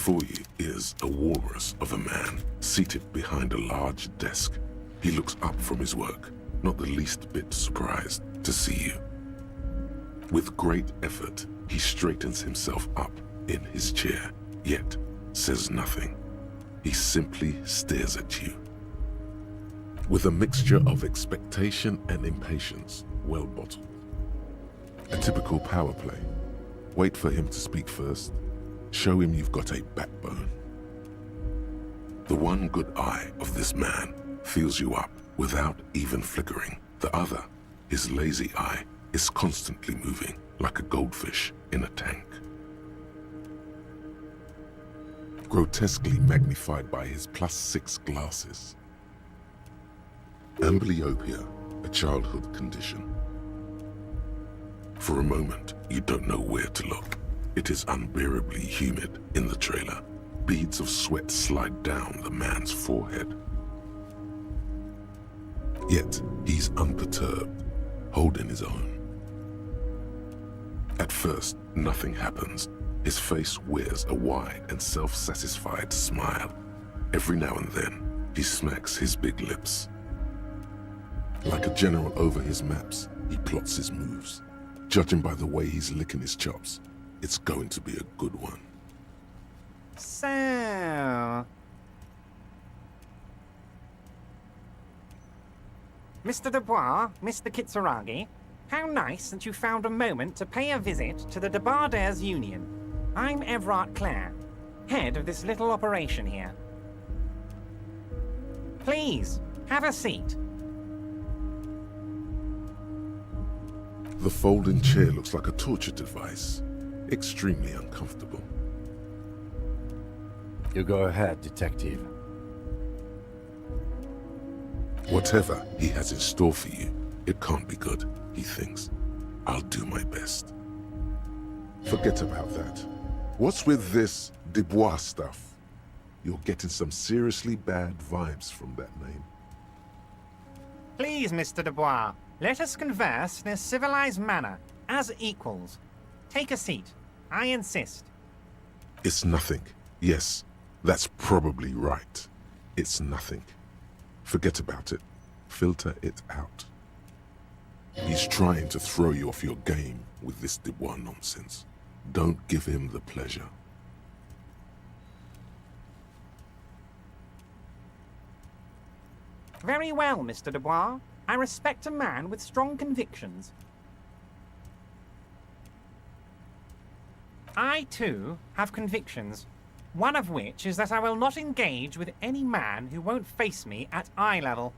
Before you is a walrus of a man seated behind a large desk. He looks up from his work, not the least bit surprised to see you. With great effort, he straightens himself up in his chair, yet says nothing. He simply stares at you. With a mixture of expectation and impatience, well bottled. A typical power play. Wait for him to speak first. Show him you've got a backbone. The one good eye of this man fills you up without even flickering. The other, his lazy eye, is constantly moving like a goldfish in a tank. Grotesquely magnified by his +6 glasses. Amblyopia, a childhood condition. For a moment, you don't know where to look. It is unbearably humid in the trailer. Beads of sweat slide down the man's forehead. Yet, he's unperturbed, holding his own. At first, nothing happens. His face wears a wide and self-satisfied smile. Every now and then, he smacks his big lips. Like a general over his maps, he plots his moves. Judging by the way he's licking his chops, it's going to be a good one. So... Mr. Dubois, Mr. Kitsuragi, how nice that you found a moment to pay a visit to the Debarders Union. I'm Evrart Claire, head of this little operation here. Please, have a seat. The folding chair looks like a torture device. Extremely uncomfortable. You go ahead, detective. Whatever he has in store for you, it can't be good, he thinks. I'll do my best. Forget about that. What's with this Dubois stuff? You're getting some seriously bad vibes from that name. Please, Mr. Dubois, let us converse in a civilized manner, as equals. Take a seat. I insist. It's nothing. Yes, that's probably right. It's nothing. Forget about it. Filter it out. He's trying to throw you off your game with this Dubois nonsense. Don't give him the pleasure. Very well, Mr. Dubois. I respect a man with strong convictions. I, too, have convictions. One of which is that I will not engage with any man who won't face me at eye level.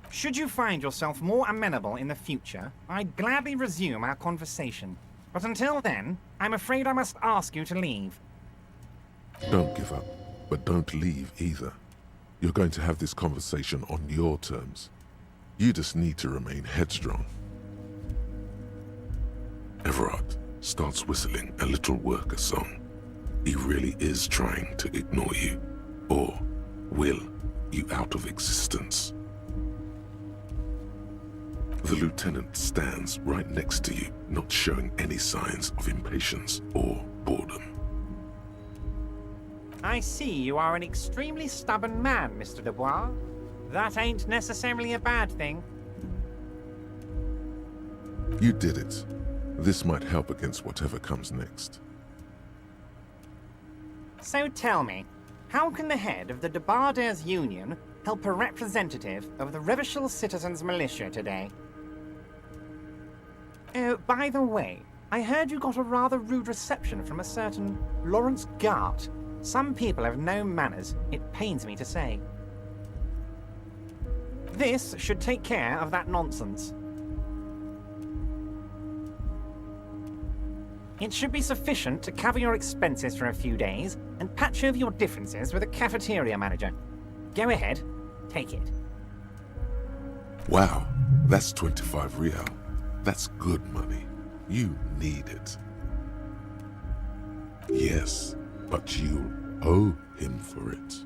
Should you find yourself more amenable in the future, I'd gladly resume our conversation. But until then, I'm afraid I must ask you to leave. Don't give up, but don't leave either. You're going to have this conversation on your terms. You just need to remain headstrong. Evrart starts whistling a little worker song. He really is trying to ignore you, or will you out of existence. The lieutenant stands right next to you, not showing any signs of impatience or boredom. I see you are an extremely stubborn man, Mr. Dubois. That ain't necessarily a bad thing. You did it. This might help against whatever comes next. So tell me, how can the head of the Debarders Union help a representative of the Revachol Citizens Militia today? Oh, by the way, I heard you got a rather rude reception from a certain Lawrence Gart. Some people have no manners, it pains me to say. This should take care of that nonsense. It should be sufficient to cover your expenses for a few days and patch over your differences with a cafeteria manager. Go ahead, take it. Wow, that's 25 real. That's good money. You need it. Yes, but you owe him for it.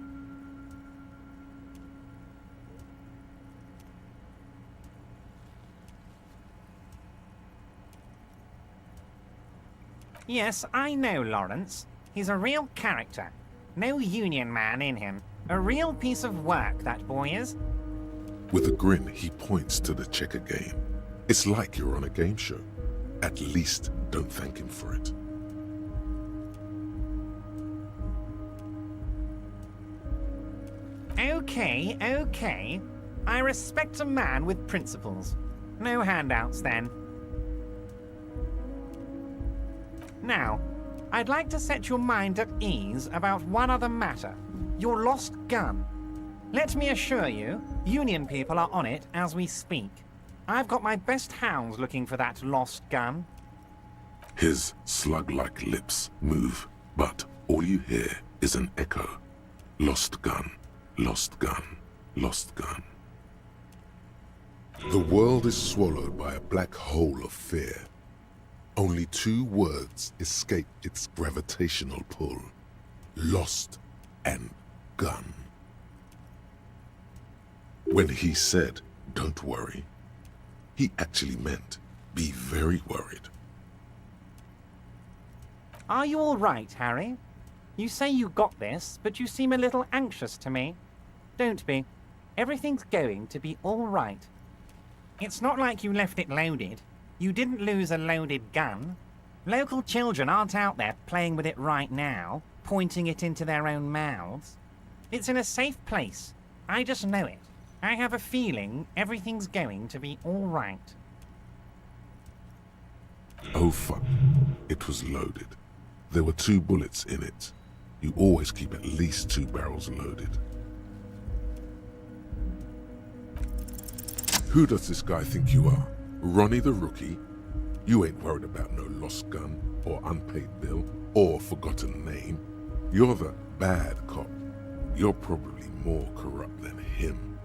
Yes, I know Lawrence. He's a real character. No union man in him. A real piece of work, that boy is. With a grin, he points to the checker game. It's like you're on a game show. At least don't thank him for it. Okay, okay. I respect a man with principles. No handouts, then. Now, I'd like to set your mind at ease about one other matter. Your lost gun. Let me assure you, Union people are on it as we speak. I've got my best hounds looking for that lost gun. His slug-like lips move, but all you hear is an echo. Lost gun, lost gun, lost gun. The world is swallowed by a black hole of fear. Only two words escape its gravitational pull. Lost and gun. When he said, "Don't worry," he actually meant, be very worried. Are you all right, Harry? You say you got this, but you seem a little anxious to me. Don't be. Everything's going to be all right. It's not like you left it loaded. You didn't lose a loaded gun. Local children aren't out there playing with it right now, pointing it into their own mouths. It's in a safe place. I just know it. I have a feeling everything's going to be all right. Oh fuck, it was loaded. There were 2 bullets in it. You always keep at least 2 barrels loaded. Who does this guy think you are? Ronnie the Rookie? You ain't worried about no lost gun, or unpaid bill, or forgotten name. You're the bad cop. You're probably more corrupt than him.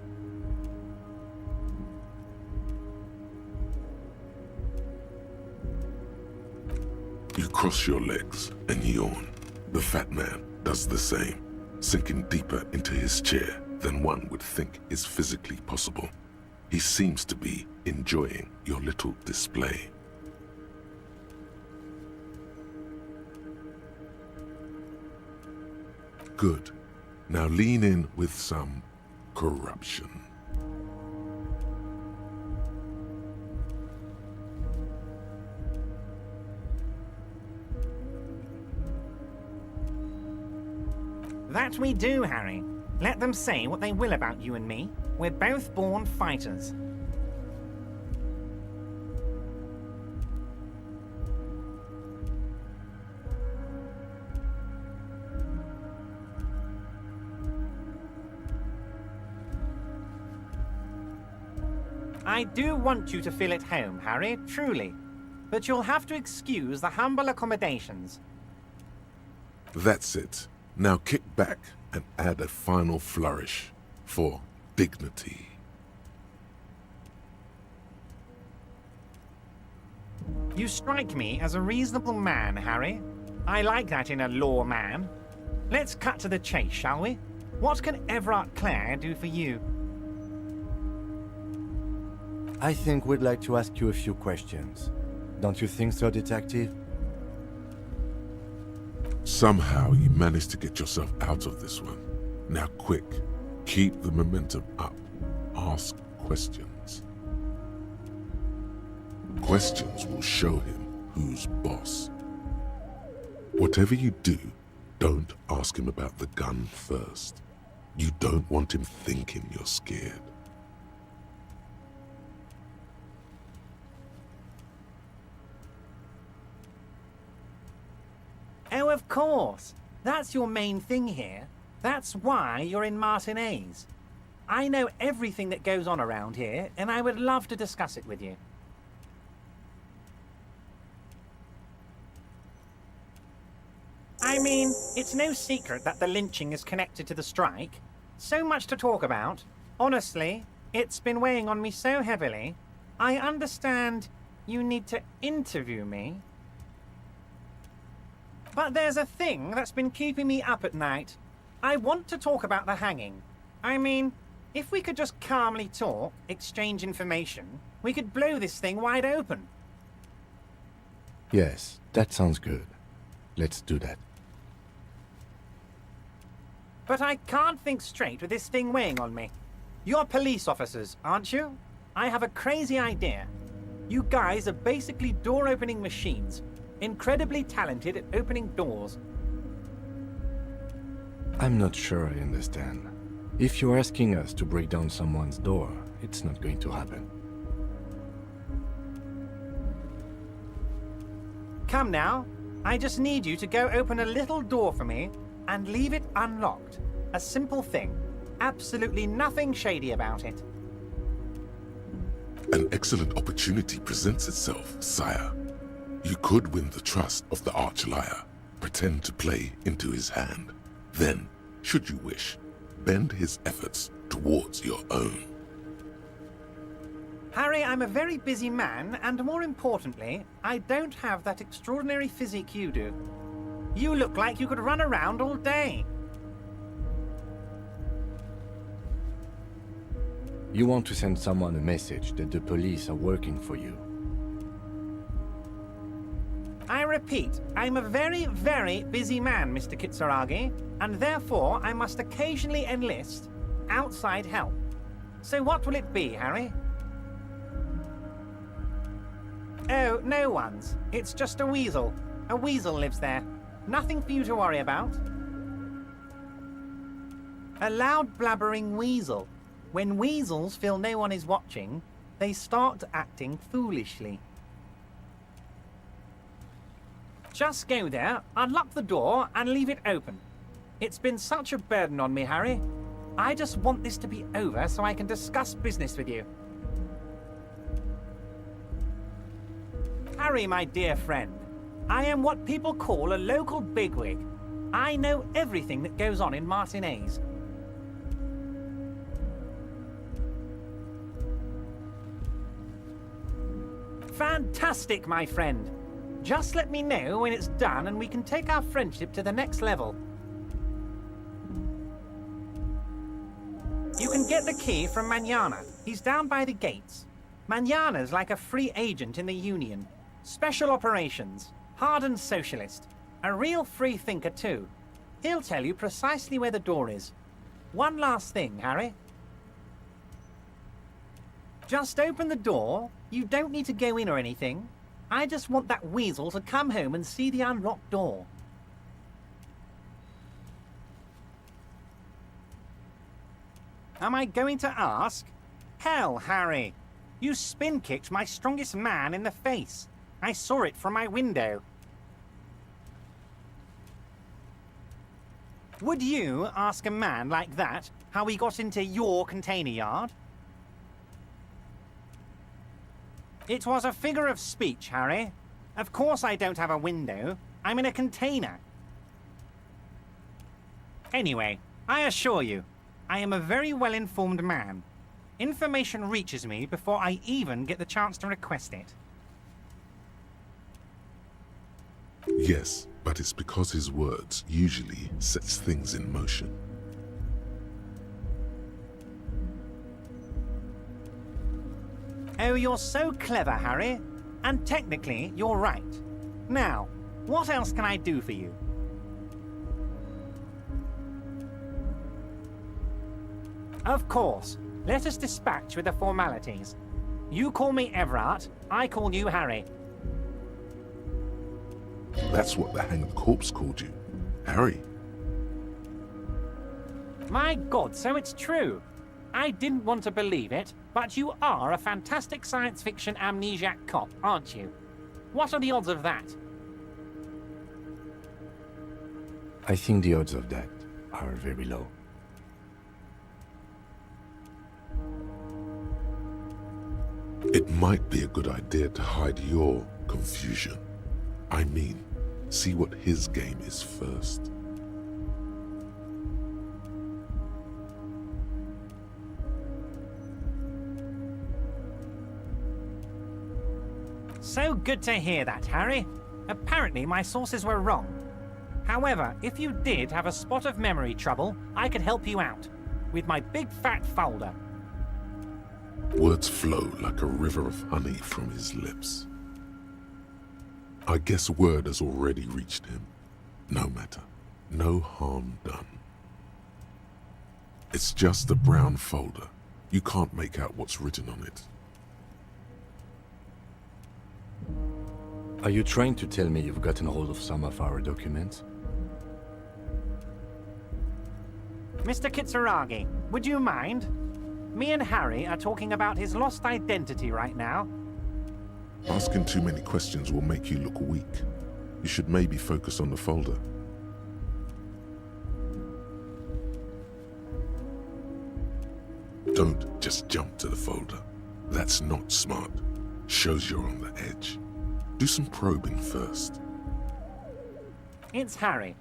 You cross your legs and yawn. The fat man does the same, sinking deeper into his chair than one would think is physically possible. He seems to be enjoying your little display. Good. Now lean in with some corruption. That we do, Harry. Let them say what they will about you and me. We're both born fighters. I do want you to feel at home, Harry, truly. But you'll have to excuse the humble accommodations. That's it. Now kick back and add a final flourish for dignity. You strike me as a reasonable man, Harry. I like that in a lawman. Let's cut to the chase, shall we? What can Evrart Claire do for you? I think we'd like to ask you a few questions. Don't you think so, Detective? Somehow you managed to get yourself out of this one. Now quick, keep the momentum up. Ask questions. Questions will show him who's boss. Whatever you do, don't ask him about the gun first. You don't want him thinking you're scared. Oh, of course. That's your main thing here. That's why you're in Martinez. I know everything that goes on around here, and I would love to discuss it with you. I mean, it's no secret that the lynching is connected to the strike. So much to talk about. Honestly, it's been weighing on me so heavily. I understand you need to interview me. But there's a thing that's been keeping me up at night. I want to talk about the hanging. I mean, if we could just calmly talk, exchange information, we could blow this thing wide open. Yes, that sounds good. Let's do that. But I can't think straight with this thing weighing on me. You're police officers, aren't you? I have a crazy idea. You guys are basically door-opening machines, incredibly talented at opening doors. I'm not sure I understand. If you're asking us to break down someone's door, it's not going to happen. Come now. I just need you to go open a little door for me and leave it unlocked. A simple thing. Absolutely nothing shady about it. An excellent opportunity presents itself, sire. You could win the trust of the arch-liar, pretend to play into his hand. Then, should you wish, bend his efforts towards your own. Harry, I'm a very busy man, and more importantly, I don't have that extraordinary physique you do. You look like you could run around all day. You want to send someone a message that the police are working for you. I repeat, I'm a very, very busy man, Mr. Kitsuragi, and therefore I must occasionally enlist outside help. So what will it be, Harry? Oh, no one's. It's just a weasel. A weasel lives there. Nothing for you to worry about. A loud blabbering weasel. When weasels feel no one is watching, they start acting foolishly. Just go there, unlock the door, and leave it open. It's been such a burden on me, Harry. I just want this to be over so I can discuss business with you. Harry, my dear friend, I am what people call a local bigwig. I know everything that goes on in Martinez. Fantastic, my friend. Just let me know when it's done and we can take our friendship to the next level. You can get the key from Manana. He's down by the gates. Manana's like a free agent in the Union. Special operations. Hardened socialist. A real free thinker, too. He'll tell you precisely where the door is. One last thing, Harry. Just open the door. You don't need to go in or anything. I just want that weasel to come home and see the unlocked door. Am I going to ask? Hell, Harry. You spin-kicked my strongest man in the face. I saw it from my window. Would you ask a man like that how he got into your container yard? It was a figure of speech, Harry. Of course I don't have a window. I'm in a container. Anyway, I assure you, I am a very well-informed man. Information reaches me before I even get the chance to request it. Yes, but it's because his words usually sets things in motion. Oh, you're so clever, Harry. And technically, you're right. Now, what else can I do for you? Of course. Let us dispatch with the formalities. You call me Evrart, I call you Harry. That's what the hanged corpse called you, Harry. My God, so it's true. I didn't want to believe it, but you are a fantastic science fiction amnesiac cop, aren't you? What are the odds of that? I think the odds of that are very low. It might be a good idea to hide your confusion. I mean, see what his game is first. So good to hear that, Harry. Apparently my sources were wrong. However, if you did have a spot of memory trouble, I could help you out. With my big fat folder. Words flow like a river of honey from his lips. I guess word has already reached him. No matter. No harm done. It's just a brown folder. You can't make out what's written on it. Are you trying to tell me you've gotten hold of some of our documents? Mr. Kitsuragi, would you mind? Me and Harry are talking about his lost identity right now. Asking too many questions will make you look weak. You should maybe focus on the folder. Don't just jump to the folder. That's not smart. Shows you're on the edge. Do some probing first. It's Harry.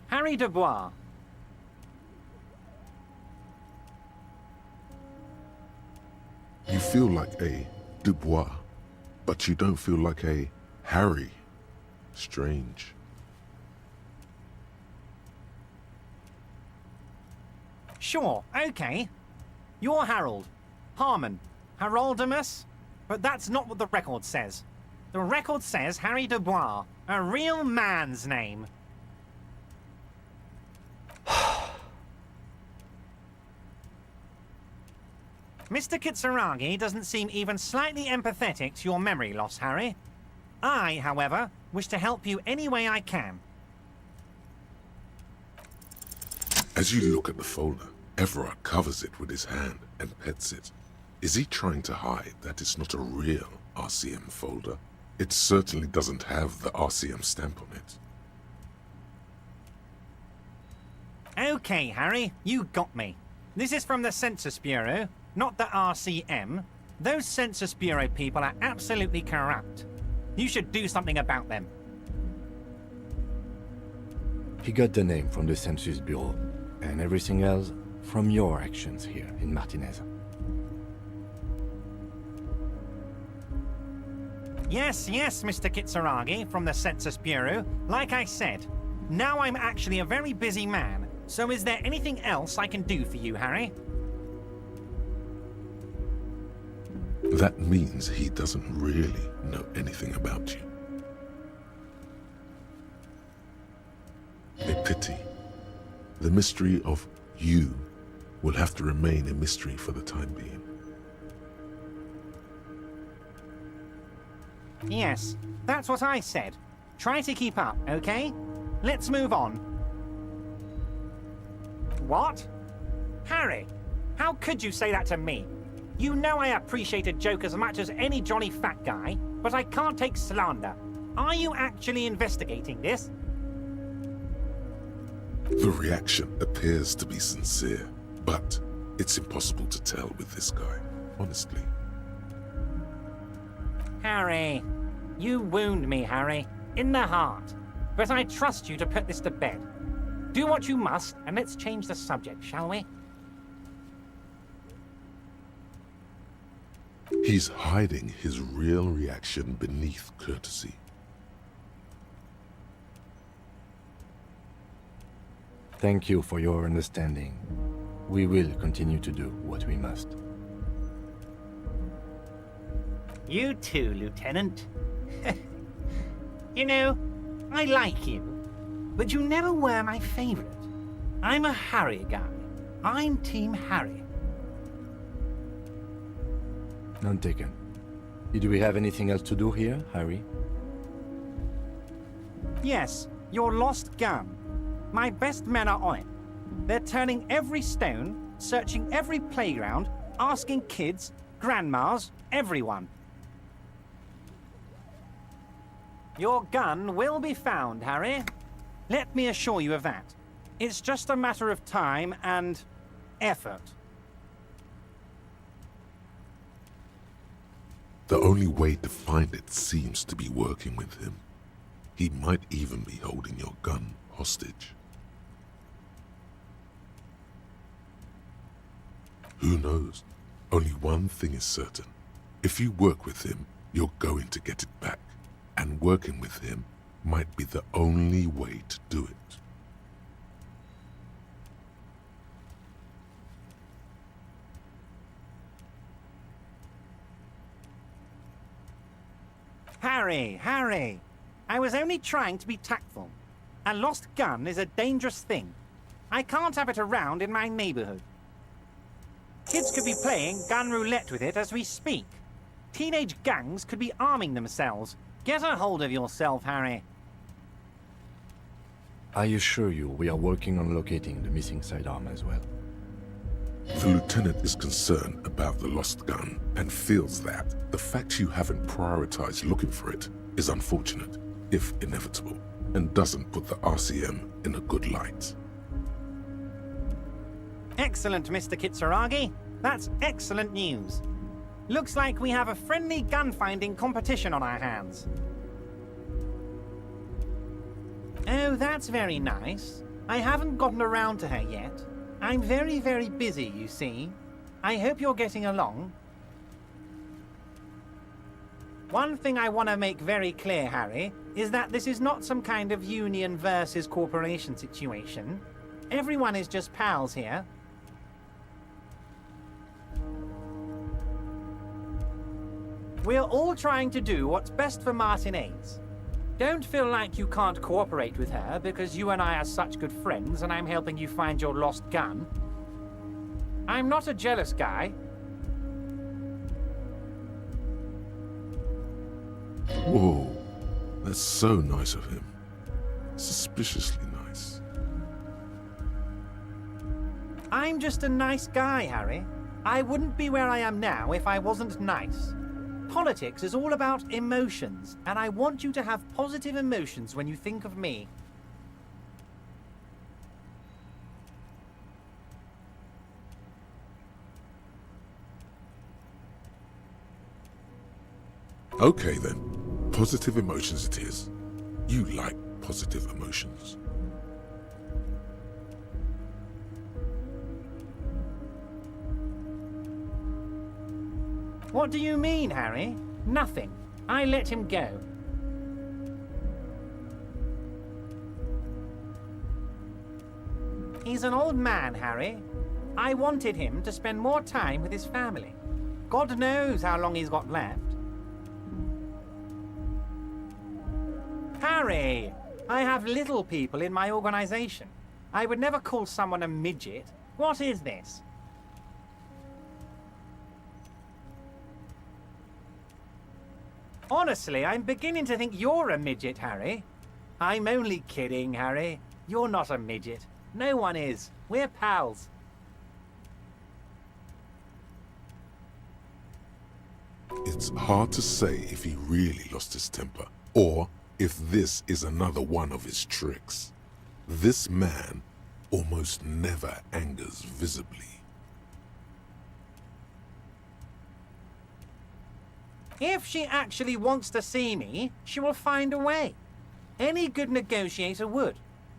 Harry Dubois. You feel like a Dubois, but you don't feel like a Harry. Strange. Sure, okay. You're Harold. Harmon. Haroldamus? But that's not what the record says. The record says Harry Dubois, a real man's name. Mr. Kitsuragi doesn't seem even slightly empathetic to your memory loss, Harry. I, however, wish to help you any way I can. As you look at the folder, Evrart covers it with his hand and pets it. Is he trying to hide that it's not a real RCM folder? It certainly doesn't have the RCM stamp on it. Okay, Harry, you got me. This is from the Census Bureau, not the RCM. Those Census Bureau people are absolutely corrupt. You should do something about them. He got the name from the Census Bureau, and everything else from your actions here in Martinez. Yes, Mr. Kitsuragi from the Census Bureau. Like I said, now I'm actually a very busy man. So is there anything else I can do for you, Harry? That means he doesn't really know anything about you. A pity. The mystery of you will have to remain a mystery for the time being. Yes, that's what I said. Try to keep up, okay? Let's move on. What? Harry, how could you say that to me? You know I appreciate a joke as much as any jolly fat guy, but I can't take slander. Are you actually investigating this? The reaction appears to be sincere, but it's impossible to tell with this guy, honestly. Harry, you wound me, Harry, in the heart. But I trust you to put this to bed. Do what you must, and let's change the subject, shall we? He's hiding his real reaction beneath courtesy. Thank you for your understanding. We will continue to do what we must. You too, Lieutenant. You know, I like you, but you never were my favorite. I'm a Harry guy. I'm Team Harry. None taken. Did we have anything else to do here, Harry? Yes, your lost gun. My best men are on it. They're turning every stone, searching every playground, asking kids, grandmas, everyone. Your gun will be found, Harry. Let me assure you of that. It's just a matter of time and effort. The only way to find it seems to be working with him. He might even be holding your gun hostage. Who knows? Only one thing is certain. If you work with him, you're going to get it back. And working with him might be the only way to do it. Harry! I was only trying to be tactful. A lost gun is a dangerous thing. I can't have it around in my neighborhood. Kids could be playing gun roulette with it as we speak. Teenage gangs could be arming themselves. Get a hold of yourself, Harry. I assure you, we are working on locating the missing sidearm as well. The lieutenant is concerned about the lost gun and feels that the fact you haven't prioritized looking for it is unfortunate, if inevitable, and doesn't put the RCM in a good light. Excellent, Mr. Kitsuragi. That's excellent news. Looks like we have a friendly gun-finding competition on our hands. Oh, that's very nice. I haven't gotten around to her yet. I'm very, very busy, you see. I hope you're getting along. One thing I want to make very clear, Harry, is that this is not some kind of union versus corporation situation. Everyone is just pals here. We're all trying to do what's best for Martinez. Don't feel like you can't cooperate with her because you and I are such good friends and I'm helping you find your lost gun. I'm not a jealous guy. Whoa, that's so nice of him. Suspiciously nice. I'm just a nice guy, Harry. I wouldn't be where I am now if I wasn't nice. Politics is all about emotions, and I want you to have positive emotions when you think of me. Okay then, positive emotions it is. You like positive emotions. What do you mean, Harry? Nothing. I let him go. He's an old man, Harry. I wanted him to spend more time with his family. God knows how long he's got left. Harry! I have little people in my organization. I would never call someone a midget. What is this? Honestly, I'm beginning to think you're a midget, Harry. I'm only kidding, Harry. You're not a midget. No one is. We're pals. It's hard to say if he really lost his temper, or if this is another one of his tricks. This man almost never angers visibly. If she actually wants to see me, she will find a way. Any good negotiator would.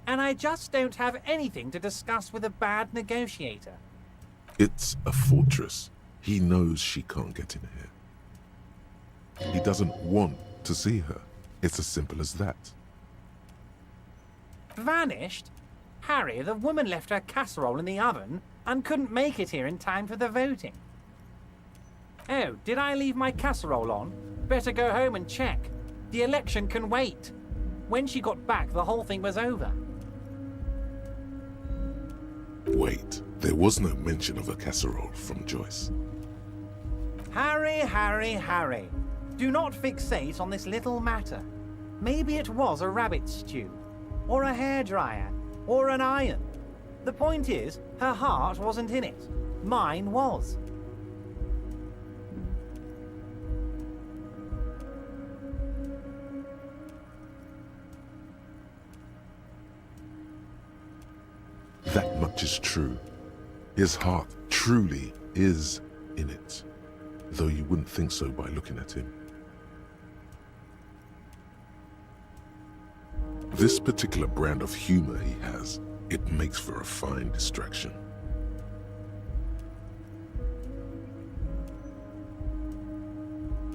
And I just don't have anything to discuss with a bad negotiator. It's a fortress. He knows she can't get in here. He doesn't want to see her. It's as simple as that. Vanished? Harry, the woman left her casserole in the oven and couldn't make it here in time for the voting. Oh, did I leave my casserole on? Better go home and check. The election can wait. When she got back, the whole thing was over. Wait, there was no mention of a casserole from Joyce. Harry, Harry, Harry. Do not fixate on this little matter. Maybe it was a rabbit stew, or a hairdryer, or an iron. The point is, her heart wasn't in it. Mine was. That much is true. His heart truly is in it, though you wouldn't think so by looking at him. This particular brand of humor he has, it makes for a fine distraction.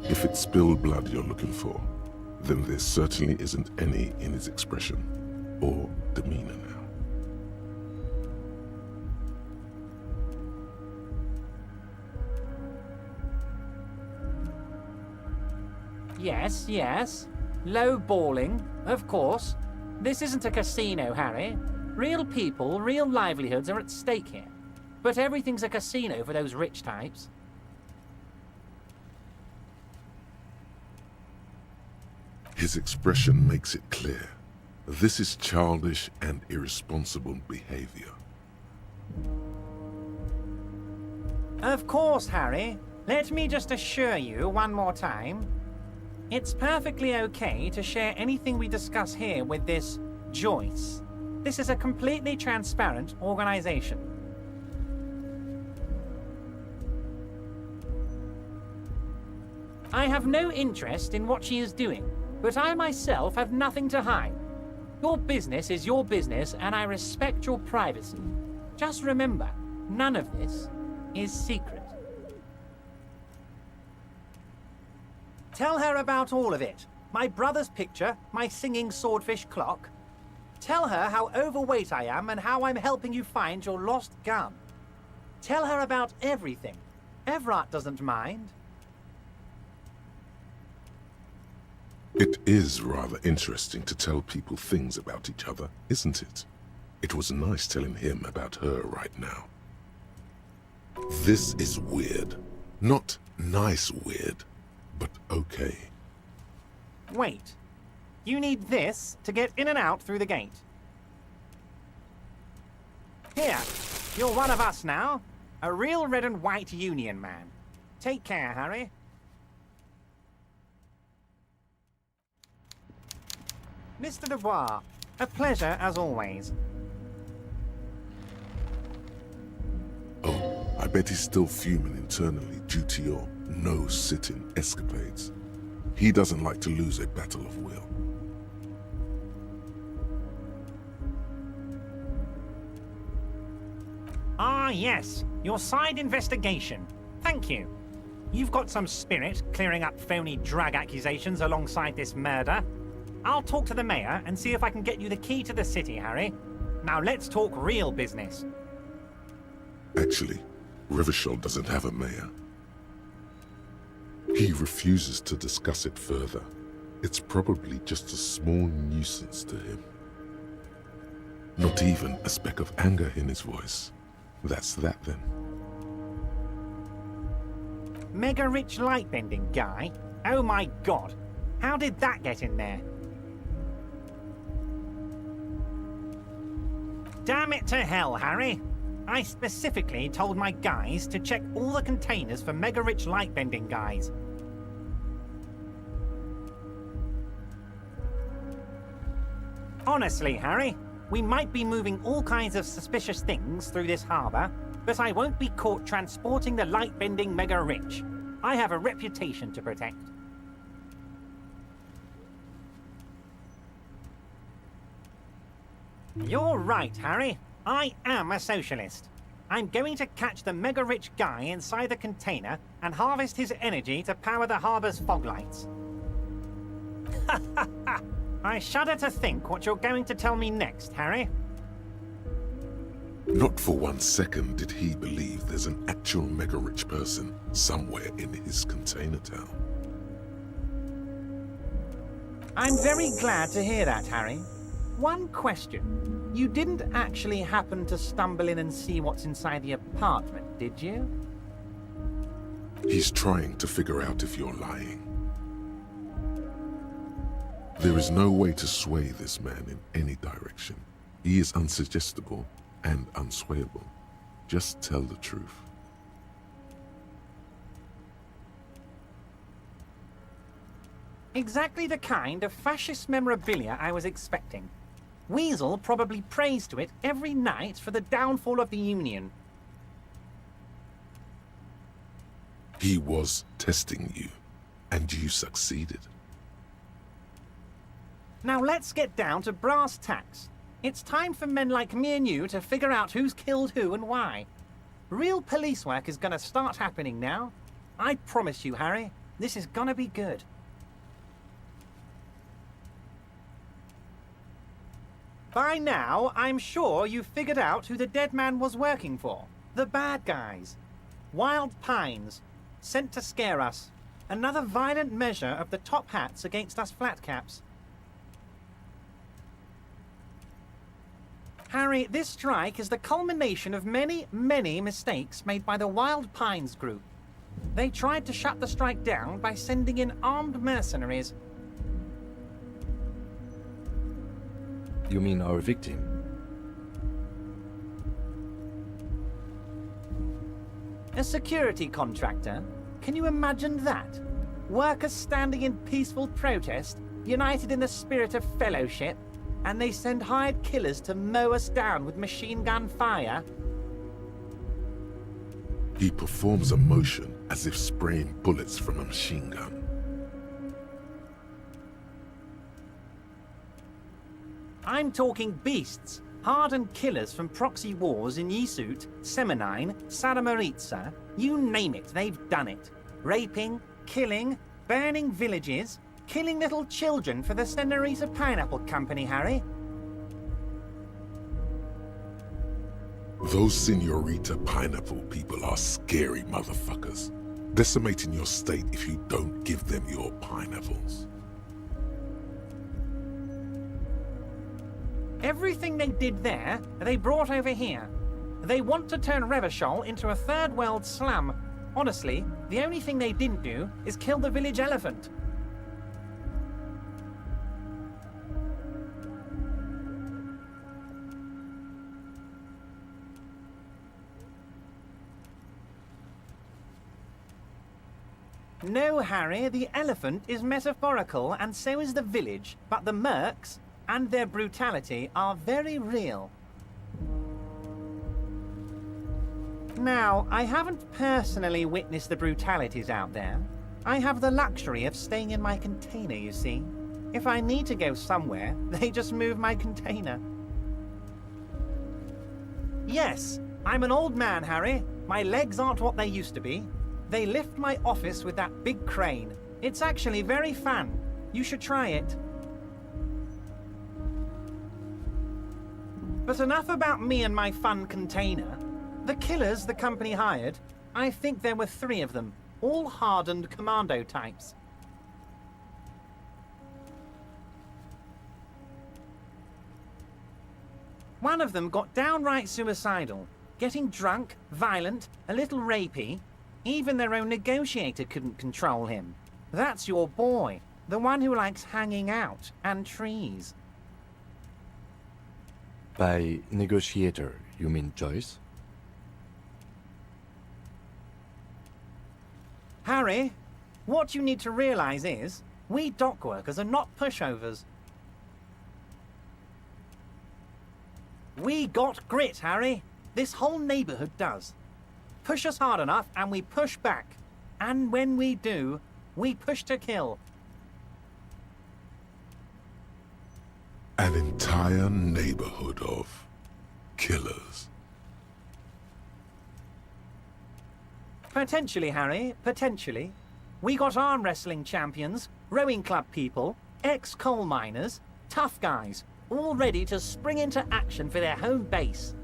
If it's spilled blood you're looking for, then there certainly isn't any in his expression or demeanor now. Yes, yes. Low balling, of course. This isn't a casino, Harry. Real people, real livelihoods are at stake here. But everything's a casino for those rich types. His expression makes it clear. This is childish and irresponsible behavior. Of course, Harry. Let me just assure you one more time. It's perfectly okay to share anything we discuss here with this Joyce. This is a completely transparent organization. I have no interest in what she is doing, but I myself have nothing to hide. Your business is your business, and I respect your privacy. Just remember, none of this is secret. Tell her about all of it. My brother's picture, my singing swordfish clock. Tell her how overweight I am and how I'm helping you find your lost gun. Tell her about everything. Evrart doesn't mind. It is rather interesting to tell people things about each other, isn't it? It was nice telling him about her right now. This is weird. Not nice weird, but okay. Wait. You need this to get in and out through the gate. Here, you're one of us now. A real red and white union man. Take care, Harry. Mr. Dubois, a pleasure as always. Oh, I bet he's still fuming internally due to your no-sitting escapades. He doesn't like to lose a battle of will. Ah, yes. Your side investigation. Thank you. You've got some spirit clearing up phony drug accusations alongside this murder. I'll talk to the mayor and see if I can get you the key to the city, Harry. Now let's talk real business. Actually, Rivershell doesn't have a mayor. He refuses to discuss it further. It's probably just a small nuisance to him. Not even a speck of anger in his voice. That's that then. Mega rich lightbending guy? Oh my god. How did that get in there? Damn it to hell, Harry. I specifically told my guys to check all the containers for mega rich lightbending guys. Honestly, Harry, we might be moving all kinds of suspicious things through this harbor, but I won't be caught transporting the lightbending mega rich. I have a reputation to protect. You're right, Harry. I am a socialist. I'm going to catch the mega-rich guy inside the container and harvest his energy to power the harbor's fog lights. I shudder to think what you're going to tell me next, Harry. Not for 1 second did he believe there's an actual mega-rich person somewhere in his container town. I'm very glad to hear that, Harry. One question. You didn't actually happen to stumble in and see what's inside the apartment, did you? He's trying to figure out if you're lying. There is no way to sway this man in any direction. He is unsuggestible and unswayable. Just tell the truth. Exactly the kind of fascist memorabilia I was expecting. Weasel probably prays to it every night for the downfall of the Union. He was testing you, and you succeeded. Now let's get down to brass tacks. It's time for men like me and you to figure out who's killed who and why. Real police work is gonna start happening now. I promise you, Harry, this is gonna be good. By now, I'm sure you've figured out who the dead man was working for. The bad guys. Wild Pines. Sent to scare us. Another violent measure of the top hats against us flatcaps. Harry, this strike is the culmination of many, many mistakes made by the Wild Pines group. They tried to shut the strike down by sending in armed mercenaries. You mean our victim? A security contractor? Can you imagine that? Workers standing in peaceful protest, united in the spirit of fellowship, and they send hired killers to mow us down with machine gun fire? He performs a motion as if spraying bullets from a machine gun. I'm talking beasts, hardened killers from proxy wars in Yisut, Semenine, Saramaritsa, you name it, they've done it. Raping, killing, burning villages, killing little children for the Senorita Pineapple Company, Harry. Those Senorita Pineapple people are scary motherfuckers. Decimating your state if you don't give them your pineapples. Everything they did there, they brought over here. They want to turn Revachol into a third world slum. Honestly, the only thing they didn't do is kill the village elephant. No, Harry, the elephant is metaphorical and so is the village, but the mercs and their brutality are very real. Now, I haven't personally witnessed the brutalities out there. I have the luxury of staying in my container, you see. If I need to go somewhere, they just move my container. Yes, I'm an old man, Harry. My legs aren't what they used to be. They lift my office with that big crane. It's actually very fun. You should try it. But enough about me and my fun container. The killers the company hired, I think there were 3 of them, all hardened commando types. One of them got downright suicidal, getting drunk, violent, a little rapey. Even their own negotiator couldn't control him. That's your boy, the one who likes hanging out and trees. By negotiator, you mean Joyce? Harry, what you need to realize is, we dock workers are not pushovers. We got grit, Harry. This whole neighborhood does. Push us hard enough and we push back. And when we do, we push to kill. An entire neighborhood of killers. Potentially, Harry, potentially. We got arm wrestling champions, rowing club people, ex-coal miners, tough guys, all ready to spring into action for their home base.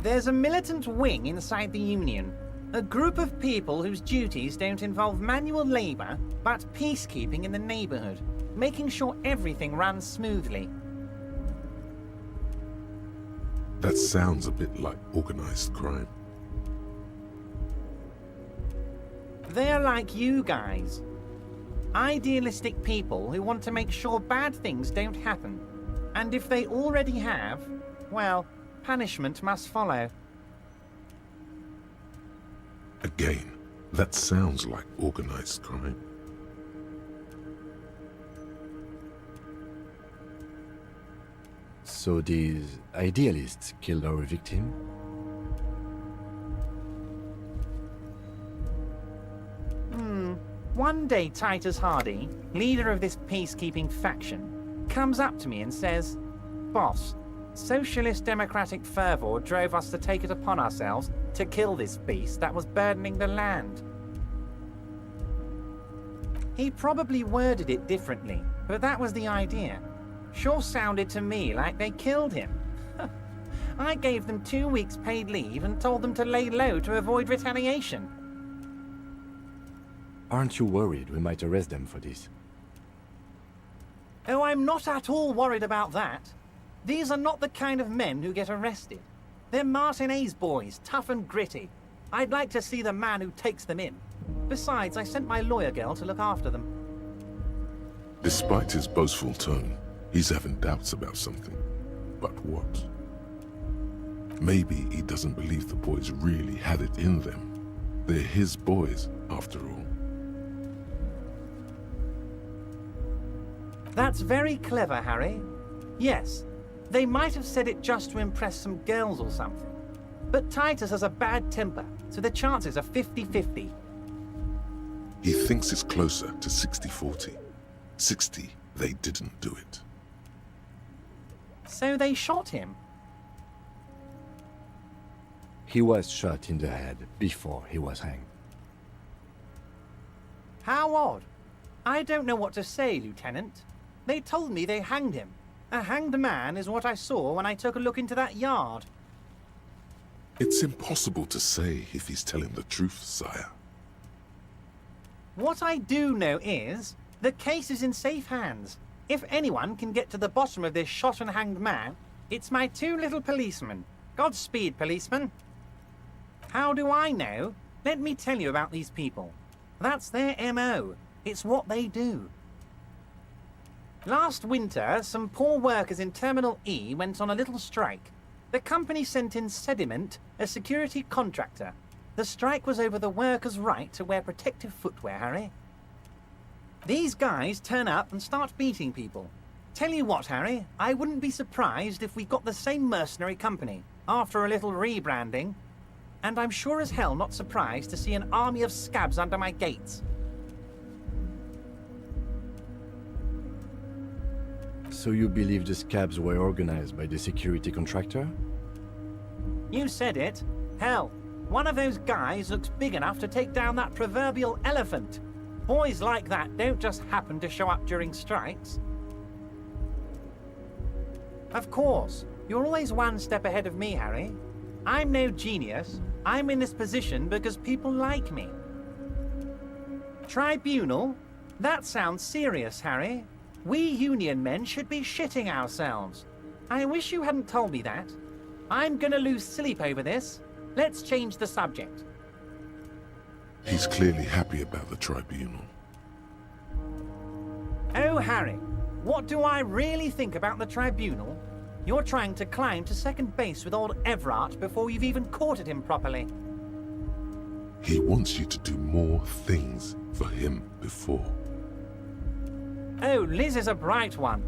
There's a militant wing inside the Union, a group of people whose duties don't involve manual labor, but peacekeeping in the neighborhood, making sure everything runs smoothly. That sounds a bit like organized crime. They're like you guys. Idealistic people who want to make sure bad things don't happen. And if they already have, well, punishment must follow. Again, that sounds like organized crime. So these idealists killed our victim? One day Titus Hardy, leader of this peacekeeping faction, comes up to me and says, "Boss, socialist democratic fervor drove us to take it upon ourselves to kill this beast that was burdening the land." He probably worded it differently, but that was the idea. Sure sounded to me like they killed him. I gave them 2 weeks paid leave and told them to lay low to avoid retaliation. Aren't you worried we might arrest them for this? Oh, I'm not at all worried about that. These are not the kind of men who get arrested. They're Martinez boys, tough and gritty. I'd like to see the man who takes them in. Besides, I sent my lawyer girl to look after them. Despite his boastful tone, he's having doubts about something. But what? Maybe he doesn't believe the boys really had it in them. They're his boys, after all. That's very clever, Harry. Yes, they might have said it just to impress some girls or something. But Titus has a bad temper, so the chances are 50-50. He thinks it's closer to 60-40. 60, they didn't do it. So they shot him? He was shot in the head before he was hanged. How odd. I don't know what to say, Lieutenant. They told me they hanged him. A hanged man is what I saw when I took a look into that yard. It's impossible to say if he's telling the truth, sire. What I do know is, the case is in safe hands. If anyone can get to the bottom of this shot and hanged man, it's my two little policemen. Godspeed, policeman. How do I know? Let me tell you about these people. That's their MO. It's what they do. Last winter, some poor workers in Terminal E went on a little strike. The company sent in Sediment, a security contractor. The strike was over the workers' right to wear protective footwear, Harry. These guys turn up and start beating people. Tell you what, Harry, I wouldn't be surprised if we got the same mercenary company, after a little rebranding. And I'm sure as hell not surprised to see an army of scabs under my gates. So you believe the scabs were organized by the security contractor? You said it. Hell, one of those guys looks big enough to take down that proverbial elephant. Boys like that don't just happen to show up during strikes. Of course, you're always one step ahead of me, Harry. I'm no genius. I'm in this position because people like me. Tribunal? That sounds serious, Harry. We Union men should be shitting ourselves. I wish you hadn't told me that. I'm gonna lose sleep over this. Let's change the subject. He's clearly happy about the tribunal. Oh, Harry, what do I really think about the tribunal? You're trying to climb to second base with old Evrart before you've even courted him properly. He wants you to do more things for him before. Oh, Liz is a bright one.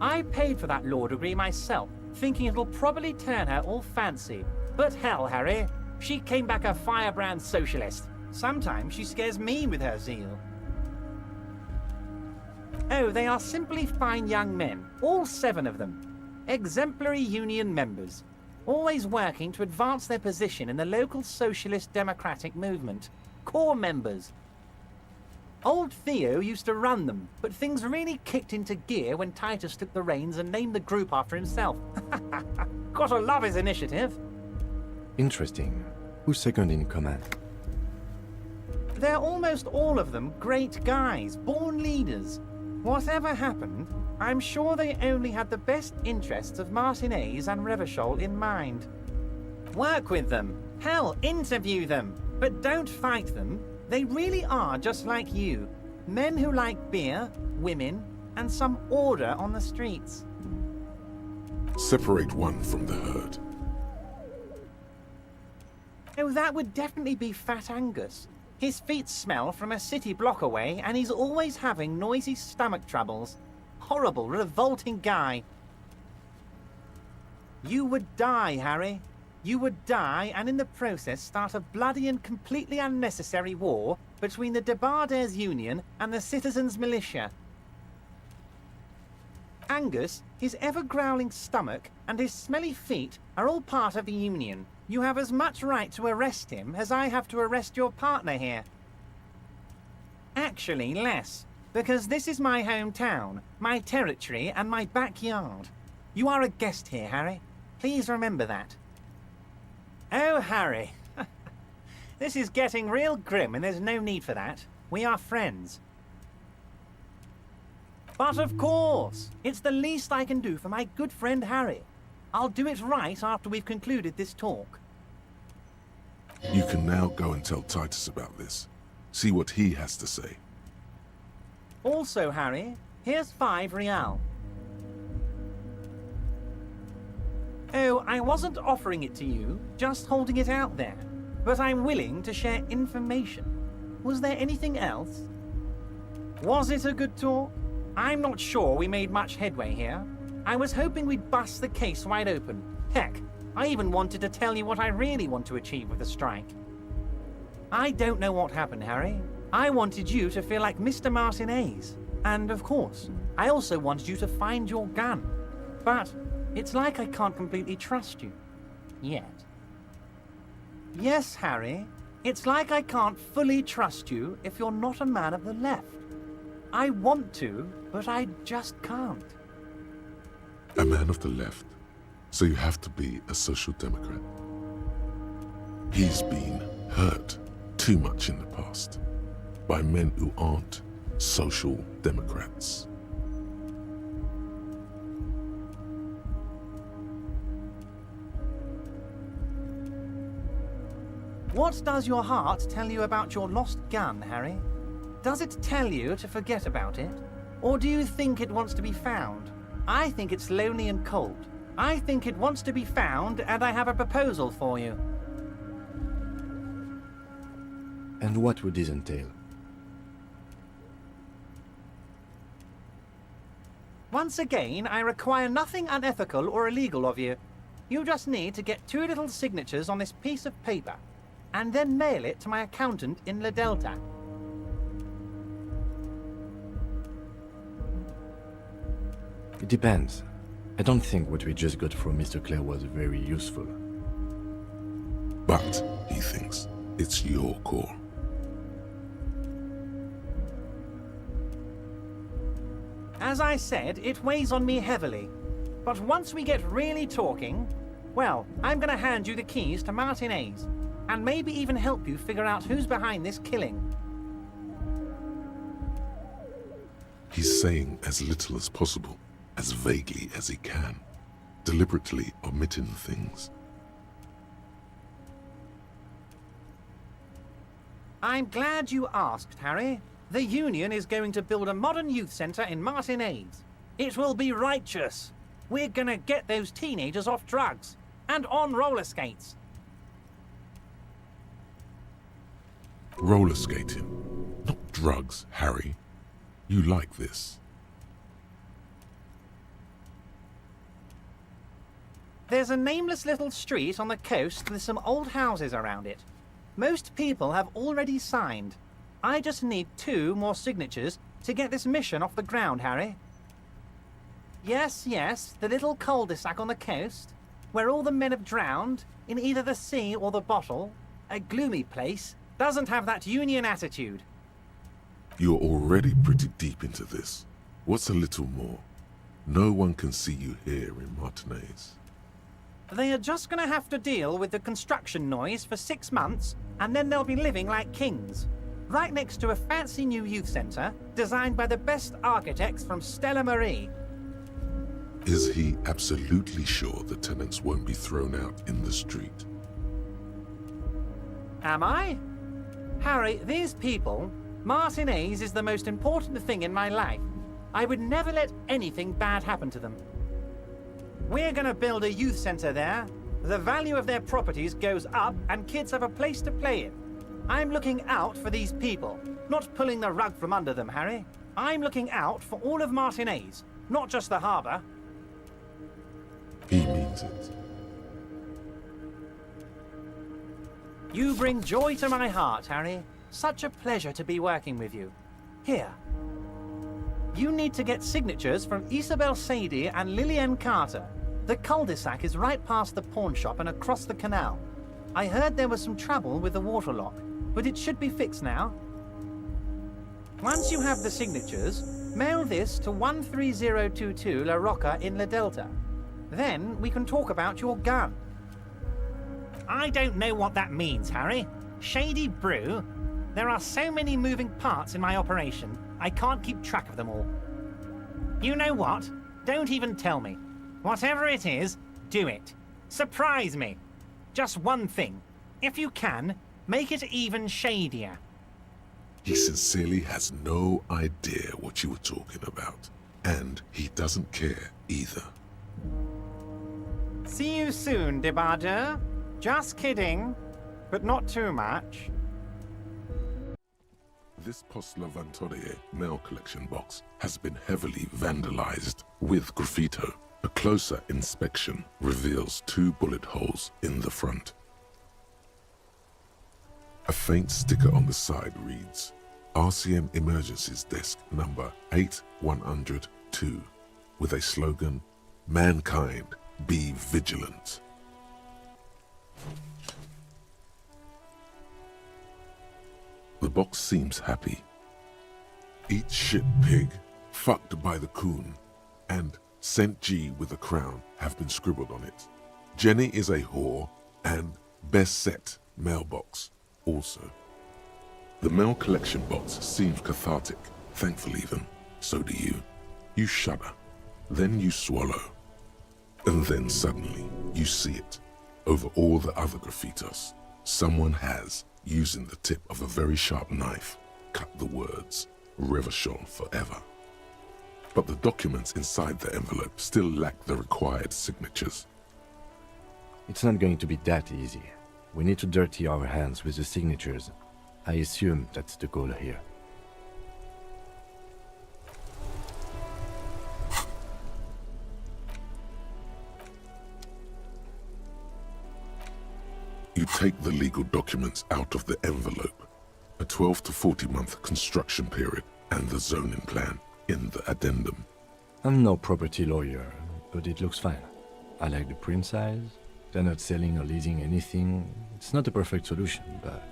I paid for that law degree myself, thinking it'll probably turn her all fancy. But hell, Harry, she came back a firebrand socialist. Sometimes she scares me with her zeal. Oh, they are simply fine young men, all 7 of them. Exemplary Union members, always working to advance their position in the local socialist democratic movement. Core members. Old Theo used to run them, but things really kicked into gear when Titus took the reins and named the group after himself. Gotta love his initiative. Interesting. Who's second in command? They're almost all of them great guys, born leaders. Whatever happened, I'm sure they only had the best interests of Martinez and Revachol in mind. Work with them. Hell, interview them. But don't fight them. They really are just like you. Men who like beer, women, and some order on the streets. Separate one from the herd. Oh, that would definitely be Fat Angus. His feet smell from a city block away, and he's always having noisy stomach troubles. Horrible, revolting guy. You would die, Harry. You would die, and in the process start a bloody and completely unnecessary war between the Debarders Union and the Citizens' Militia. Angus, his ever-growling stomach, and his smelly feet are all part of the Union. You have as much right to arrest him as I have to arrest your partner here. Actually, less, because this is my hometown, my territory, and my backyard. You are a guest here, Harry. Please remember that. Oh, Harry. This is getting real grim, and there's no need for that. We are friends. But of course, it's the least I can do for my good friend Harry. I'll do it right after we've concluded this talk. You can now go and tell Titus about this. See what he has to say. Also, Harry, here's 5 real. Oh, I wasn't offering it to you, just holding it out there. But I'm willing to share information. Was there anything else? Was it a good talk? I'm not sure we made much headway here. I was hoping we'd bust the case wide open. Heck, I even wanted to tell you what I really want to achieve with the strike. I don't know what happened, Harry. I wanted you to feel like Mr. Martinez. And of course, I also wanted you to find your gun. But it's like I can't completely trust you. Yet. Yes, Harry. It's like I can't fully trust you if you're not a man of the left. I want to, but I just can't. A man of the left, so you have to be a social democrat. He's been hurt too much in the past by men who aren't social democrats. What does your heart tell you about your lost gun, Harry? Does it tell you to forget about it? Or do you think it wants to be found? I think it's lonely and cold. I think it wants to be found, and I have a proposal for you. And what would this entail? Once again, I require nothing unethical or illegal of you. You just need to get 2 little signatures on this piece of paper, and then mail it to my accountant in La Delta. It depends. I don't think what we just got from Mr. Claire was very useful. But, he thinks, it's your call. As I said, it weighs on me heavily. But once we get really talking, well, I'm gonna hand you the keys to Martinez, and maybe even help you figure out who's behind this killing. He's saying as little as possible, as vaguely as he can, deliberately omitting things. I'm glad you asked, Harry. The Union is going to build a modern youth centre in Martinez. It will be righteous. We're gonna get those teenagers off drugs and on roller skates. Roller skating, not drugs, Harry. You like this. There's a nameless little street on the coast with some old houses around it. Most people have already signed. I just need 2 more signatures to get this mission off the ground, Harry. Yes, the little cul-de-sac on the coast, where all the men have drowned, in either the sea or the bottle. A gloomy place, doesn't have that Union attitude. You're already pretty deep into this. What's a little more? No one can see you here in Martinez. They are just gonna have to deal with the construction noise for 6 months, and then they'll be living like kings. Right next to a fancy new youth centre, designed by the best architects from Stella Marie. Is he absolutely sure the tenants won't be thrown out in the street? Am I? Harry, these people, Martinez is the most important thing in my life. I would never let anything bad happen to them. We're gonna build a youth centre there. The value of their properties goes up and kids have a place to play in. I'm looking out for these people, not pulling the rug from under them, Harry. I'm looking out for all of Martinez, not just the harbour. He means it. You bring joy to my heart, Harry. Such a pleasure to be working with you. Here. You need to get signatures from Isabel Sadie and Lillian Carter. The cul-de-sac is right past the pawn shop and across the canal. I heard there was some trouble with the water lock, but it should be fixed now. Once you have the signatures, mail this to 13022 La Rocca in La Delta. Then we can talk about your gun. I don't know what that means, Harry. Shady brew? There are so many moving parts in my operation, I can't keep track of them all. You know what? Don't even tell me. Whatever it is, do it. Surprise me. Just one thing. If you can, make it even shadier. He sincerely has no idea what you were talking about. And he doesn't care either. See you soon, debardeur. Just kidding. But not too much. This Post Lavantorie mail collection box has been heavily vandalized with graffito. A closer inspection reveals 2 bullet holes in the front. A faint sticker on the side reads, RCM Emergencies Desk number 8102, with a slogan, Mankind, be vigilant. The box seems happy. Eat shit pig, fucked by the coon, and St. G with a crown have been scribbled on it. Jenny is a whore, and best set mailbox also. The mail collection box seems cathartic, thankful even. So do you. You shudder. Then you swallow. And then suddenly, you see it. Over all the other graffitos, someone has, using the tip of a very sharp knife, cut the words, Reverchon forever. But the documents inside the envelope still lack the required signatures. It's not going to be that easy. We need to dirty our hands with the signatures. I assume that's the goal here. You take the legal documents out of the envelope, a 12 to 40 month construction period, and the zoning plan in the addendum. I'm no property lawyer, but it looks fine. I like the print size. They're not selling or leasing anything. It's not a perfect solution, but...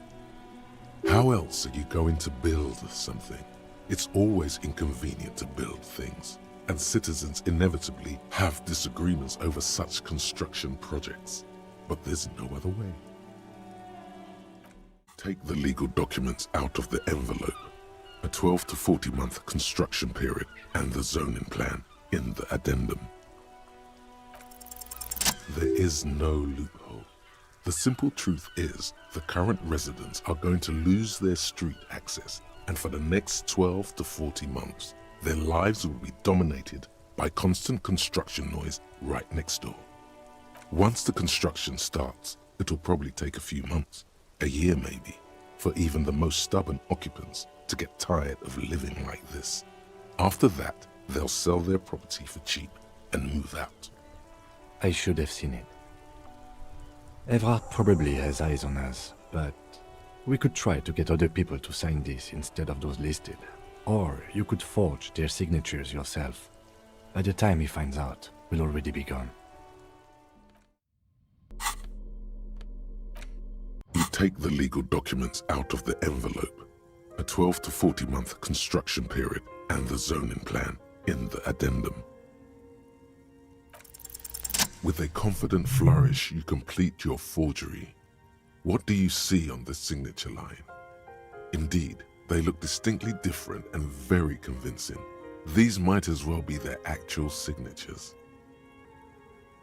How else are you going to build something? It's always inconvenient to build things, and citizens inevitably have disagreements over such construction projects. But there's no other way. Take the legal documents out of the envelope, a 12 to 40 month construction period, and the zoning plan in the addendum. There is no loophole. The simple truth is the current residents are going to lose their street access, and for the next 12 to 40 months, their lives will be dominated by constant construction noise right next door. Once the construction starts, it'll probably take a few months, a year maybe, for even the most stubborn occupants to get tired of living like this. After that, they'll sell their property for cheap and move out. I should have seen it. Evrart probably has eyes on us, but we could try to get other people to sign this instead of those listed. Or you could forge their signatures yourself. By the time he finds out, we'll already be gone. You take the legal documents out of the envelope, a 12 to 40 month construction period, and the zoning plan in the addendum. With a confident flourish, you complete your forgery. What do you see on the signature line? Indeed, they look distinctly different and very convincing. These might as well be their actual signatures.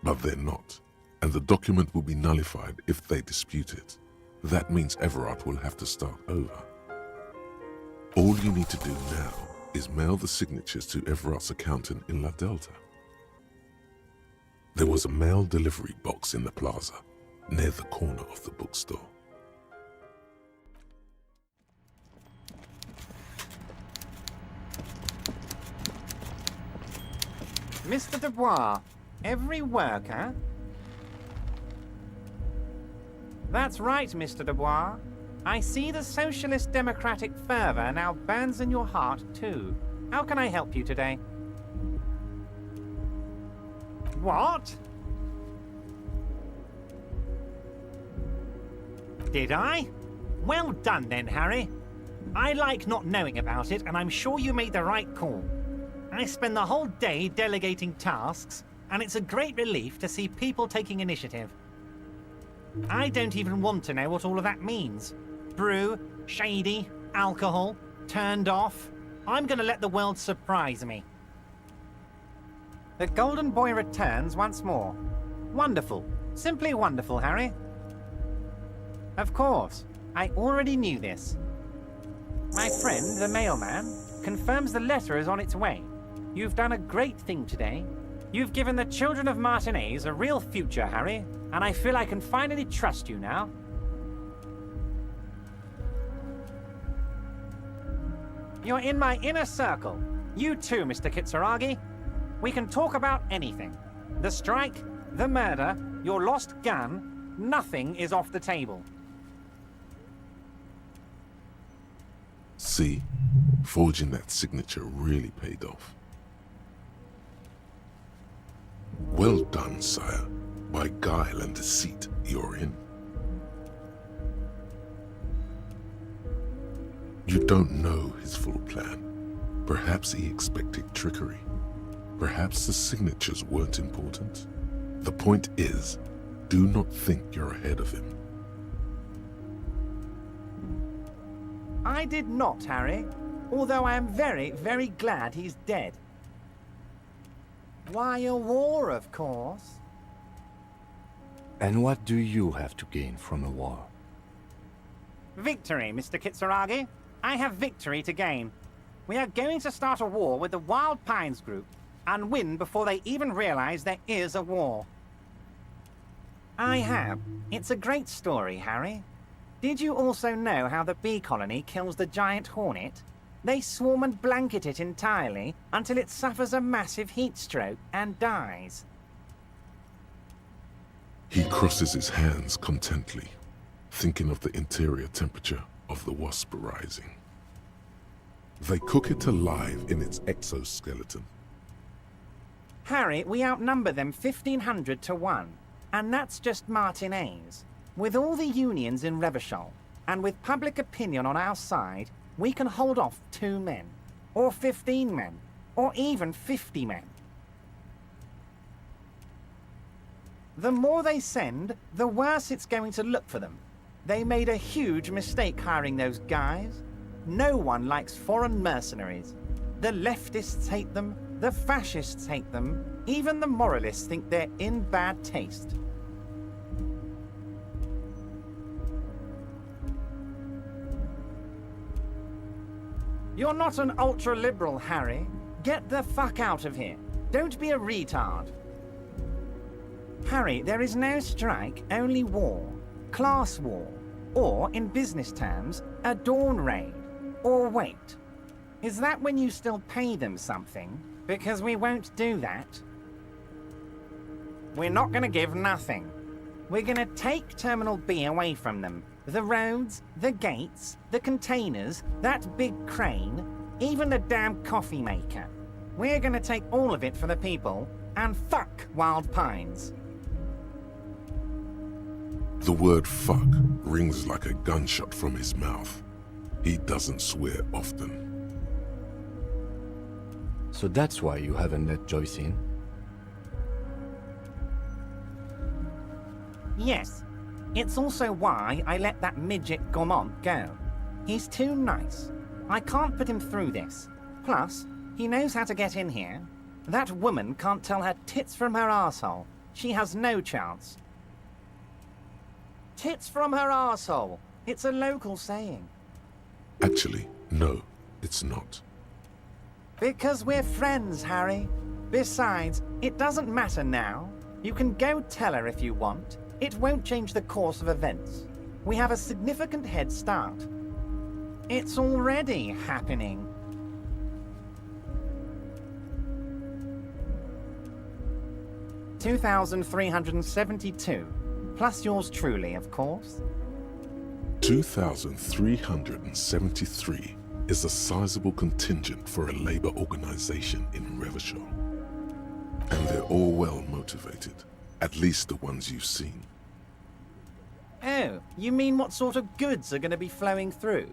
But they're not, and the document will be nullified if they dispute it. That means Evrart will have to start over. All you need to do now is mail the signatures to Evrat's accountant in La Delta. There was a mail delivery box in the plaza, near the corner of the bookstore. Mr. Dubois, every worker... That's right, Mr. Dubois. I see the socialist democratic fervor now burns in your heart, too. How can I help you today? What? Did I? Well done then, Harry. I like not knowing about it, and I'm sure you made the right call. I spend the whole day delegating tasks, and it's a great relief to see people taking initiative. I don't even want to know what all of that means. Brew, shady, alcohol, turned off. I'm gonna let the world surprise me. The Golden Boy returns once more. Wonderful. Simply wonderful, Harry. Of course. I already knew this. My friend, the mailman, confirms the letter is on its way. You've done a great thing today. You've given the children of Martinez a real future, Harry, and I feel I can finally trust you now. You're in my inner circle. You too, Mr. Kitsuragi. We can talk about anything. The strike, the murder, your lost gun, nothing is off the table. See, forging that signature really paid off. Well done, sire. By guile and deceit, you're in. You don't know his full plan. Perhaps he expected trickery. Perhaps the signatures weren't important. The point is, do not think you're ahead of him. I did not, Harry. Although I am very, very glad he's dead. Why a war, of course. And what do you have to gain from a war? Victory, Mr. Kitsuragi. I have victory to gain. We are going to start a war with the Wild Pines group and win before they even realize there is a war. I have. It's a great story, Harry. Did you also know how the bee colony kills the giant hornet? They swarm and blanket it entirely until it suffers a massive heat stroke and dies. He crosses his hands contently, thinking of the interior temperature of the wasp rising. They cook it alive in its exoskeleton. Harry, we outnumber them 1,500 to 1, and that's just Martinez. With all the unions in Revachol, and with public opinion on our side, we can hold off 2 men, or 15 men, or even 50 men. The more they send, the worse it's going to look for them. They made a huge mistake hiring those guys. No one likes foreign mercenaries. The leftists hate them, the fascists hate them, even the moralists think they're in bad taste. You're not an ultra-liberal, Harry. Get the fuck out of here. Don't be a retard. Harry, there is no strike, only war. Class war. Or, in business terms, a dawn raid. Or wait. Is that when you still pay them something? Because we won't do that. We're not gonna give nothing. We're gonna take Terminal B away from them. The roads, the gates, the containers, that big crane, even the damn coffee maker. We're gonna take all of it for the people, and fuck Wild Pines. The word fuck rings like a gunshot from his mouth. He doesn't swear often. So that's why you haven't let Joyce in? Yes. It's also why I let that midget Gaumont go. He's too nice. I can't put him through this. Plus, he knows how to get in here. That woman can't tell her tits from her arsehole. She has no chance. Tits from her arsehole. It's a local saying. Actually, no, it's not. Because we're friends, Harry. Besides, it doesn't matter now. You can go tell her if you want. It won't change the course of events. We have a significant head start. It's already happening. $2,372, plus yours truly, of course. 2,373 is a sizable contingent for a labor organization in Revachol. And they're all well motivated, at least the ones you've seen. Oh, you mean what sort of goods are going to be flowing through?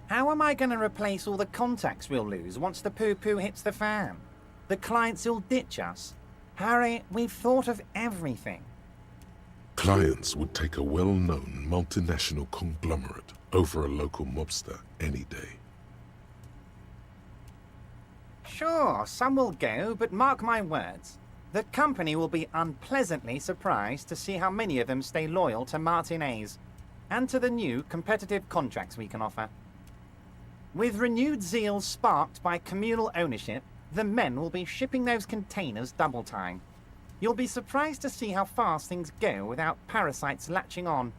How am I going to replace all the contacts we'll lose once the poo-poo hits the fan? The clients will ditch us. Harry, we've thought of everything. Clients would take a well-known multinational conglomerate over a local mobster any day. Sure, some will go, but mark my words. The company will be unpleasantly surprised to see how many of them stay loyal to Martinez, and to the new competitive contracts we can offer. With renewed zeal sparked by communal ownership, the men will be shipping those containers double time. You'll be surprised to see how fast things go without parasites latching on.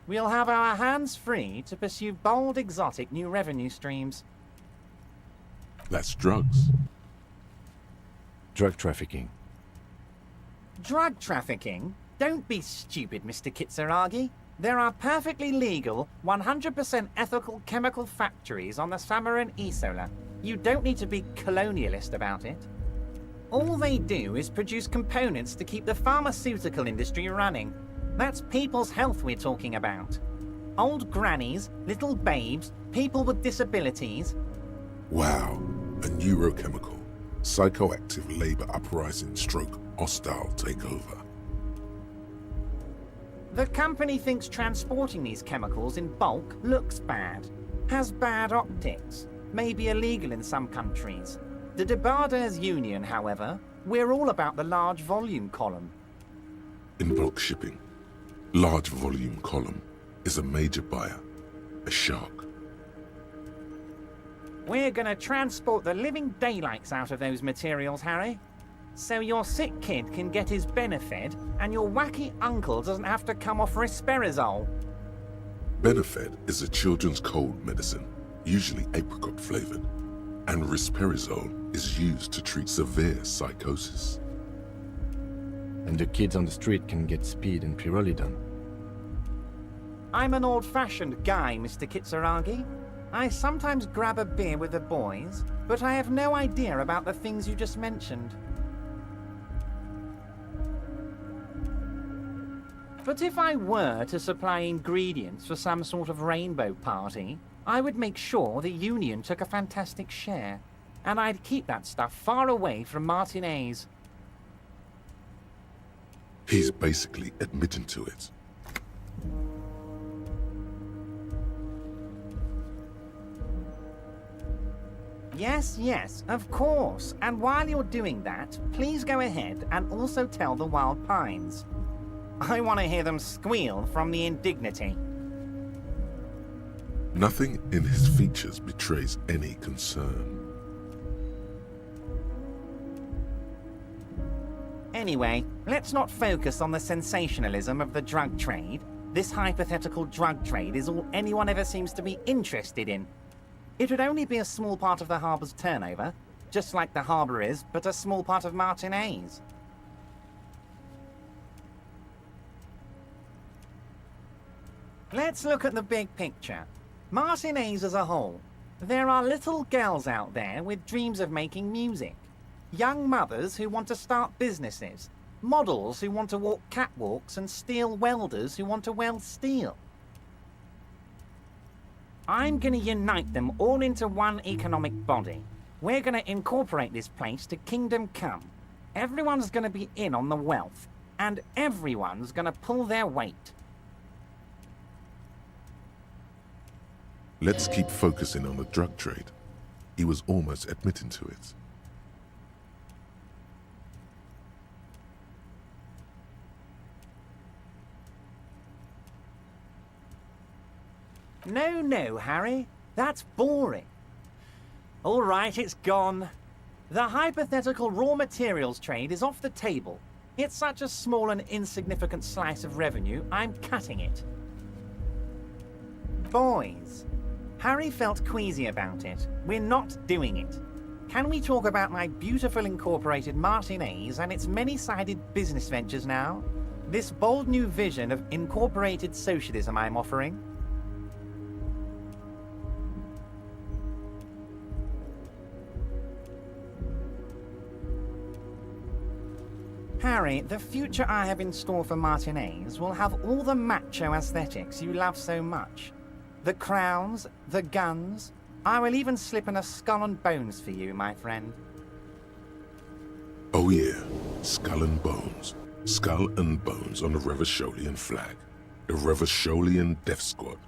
We'll have our hands free to pursue bold, exotic new revenue streams. That's drugs. Drug trafficking. Drug trafficking? Don't be stupid, Mr. Kitsuragi. There are perfectly legal, 100% ethical chemical factories on the Samaran Isola. You don't need to be colonialist about it. All they do is produce components to keep the pharmaceutical industry running. That's people's health we're talking about. Old grannies, little babes, people with disabilities. Wow, a neurochemical, psychoactive labor uprising stroke hostile takeover. The company thinks transporting these chemicals in bulk looks bad, has bad optics, may be illegal in some countries. The Debarders Union, however, we're all about the large volume column. In bulk shipping, large volume column is a major buyer, a shark. We're gonna transport the living daylights out of those materials, Harry. So your sick kid can get his Benefed, and your wacky uncle doesn't have to come off risperidone. Benefed is a children's cold medicine, usually apricot flavored, and risperidone is used to treat severe psychosis. And the kids on the street can get speed and pyrrolidone. I'm an old-fashioned guy, Mr. Kitsuragi. I sometimes grab a beer with the boys, but I have no idea about the things you just mentioned. But if I were to supply ingredients for some sort of rainbow party, I would make sure the Union took a fantastic share, and I'd keep that stuff far away from Martinez. He's basically admitting to it. Yes, of course. And while you're doing that, please go ahead and also tell the Wild Pines. I want to hear them squeal from the indignity. Nothing in his features betrays any concern. Anyway, let's not focus on the sensationalism of the drug trade. This hypothetical drug trade is all anyone ever seems to be interested in. It would only be a small part of the harbor's turnover, just like the harbor is, but a small part of Martinez. Let's look at the big picture. Martinez as a whole. There are little girls out there with dreams of making music. Young mothers who want to start businesses. Models who want to walk catwalks and steel welders who want to weld steel. I'm going to unite them all into one economic body. We're going to incorporate this place to Kingdom Come. Everyone's going to be in on the wealth, and everyone's going to pull their weight. Let's keep focusing on the drug trade. He was almost admitting to it. No, Harry. That's boring. All right, it's gone. The hypothetical raw materials trade is off the table. It's such a small and insignificant slice of revenue, I'm cutting it. Boys, Harry felt queasy about it. We're not doing it. Can we talk about my beautiful incorporated Martinez and its many-sided business ventures now? This bold new vision of incorporated socialism I'm offering? Harry, the future I have in store for Martinez will have all the macho aesthetics you love so much. The crowns, the guns. I will even slip in a skull and bones for you, my friend. Oh yeah, skull and bones. Skull and bones on the Revacholian flag. The Revacholian Death Squad.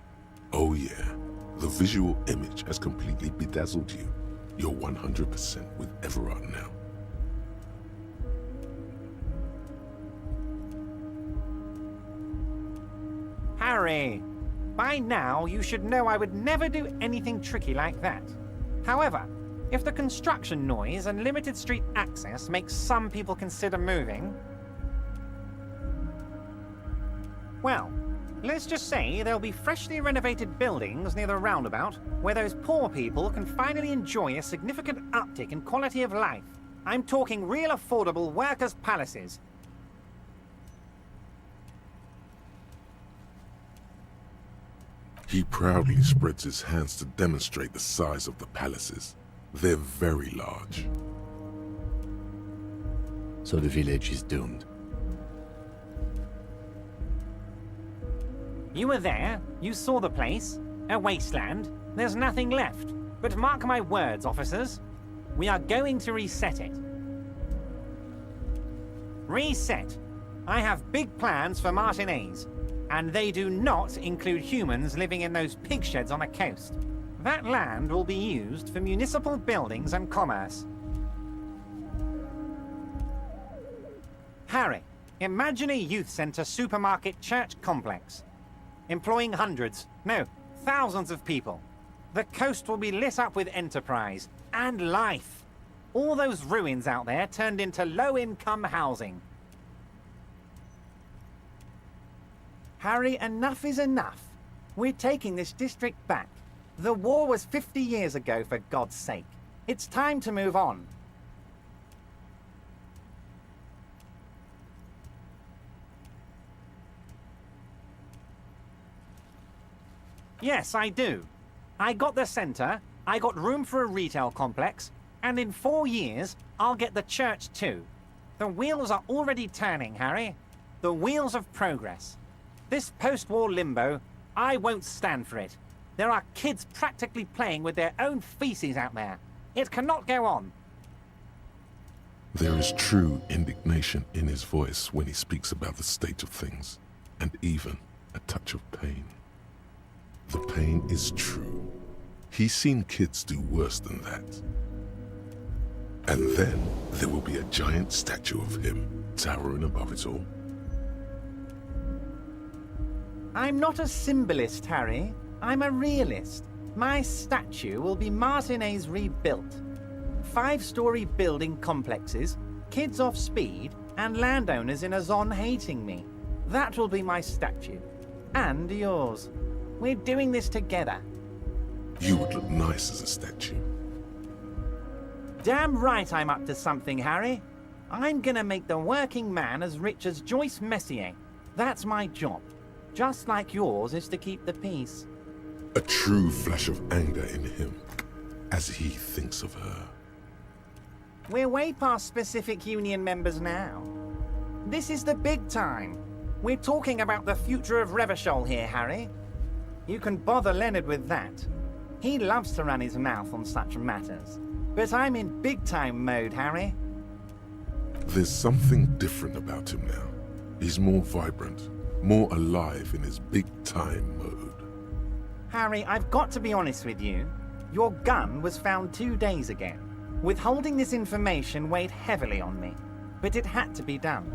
Oh yeah, the visual image has completely bedazzled you. You're 100% with Evrart now. Harry, by now you should know I would never do anything tricky like that. However, if the construction noise and limited street access makes some people consider moving, well, let's just say there'll be freshly renovated buildings near the roundabout where those poor people can finally enjoy a significant uptick in quality of life. I'm talking real affordable workers' palaces. He proudly spreads his hands to demonstrate the size of the palaces. They're very large. So the village is doomed. You were there, you saw the place, a wasteland, there's nothing left. But mark my words, officers, we are going to reset it. Reset. I have big plans for Martinez, and they do not include humans living in those pig sheds on the coast. That land will be used for municipal buildings and commerce. Harry, imagine a youth centre supermarket church complex, employing hundreds, no, thousands of people. The coast will be lit up with enterprise and life. All those ruins out there turned into low-income housing. Harry, enough is enough. We're taking this district back. The war was 50 years ago, for God's sake. It's time to move on. Yes, I do. I got the centre, I got room for a retail complex, and in 4 years, I'll get the church too. The wheels are already turning, Harry. The wheels of progress. This post-war limbo, I won't stand for it. There are kids practically playing with their own feces out there. It cannot go on. There is true indignation in his voice when he speaks about the state of things, and even a touch of pain. The pain is true. He's seen kids do worse than that. And then there will be a giant statue of him towering above it all. I'm not a symbolist, Harry. I'm a realist. My statue will be Martinez rebuilt. 5-story building complexes, kids off speed, and landowners in a zone hating me. That will be my statue. And yours. We're doing this together. You would look nice as a statue. Damn right I'm up to something, Harry. I'm gonna make the working man as rich as Joyce Messier. That's my job. Just like yours is to keep the peace. A true flash of anger in him, as he thinks of her. We're way past specific union members now. This is the big time. We're talking about the future of Revachol here, Harry. You can bother Leonard with that. He loves to run his mouth on such matters. But I'm in big-time mode, Harry. There's something different about him now. He's more vibrant, more alive in his big-time mode. Harry, I've got to be honest with you. Your gun was found 2 days ago. Withholding this information weighed heavily on me, but it had to be done.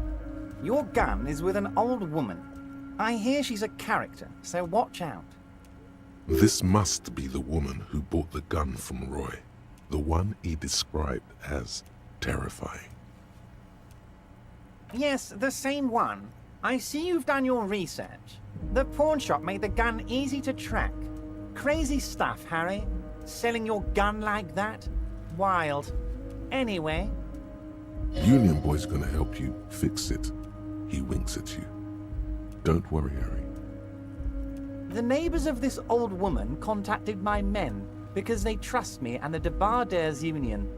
Your gun is with an old woman. I hear she's a character, so watch out. This must be the woman who bought the gun from Roy, the one he described as terrifying. Yes, the same one. I see you've done your research. The pawn shop made the gun easy to track. Crazy stuff, Harry. Selling your gun like that? Wild. Anyway. Union Boy's gonna help you fix it. He winks at you. Don't worry, Harry. The neighbors of this old woman contacted my men because they trust me and the Debarders Union.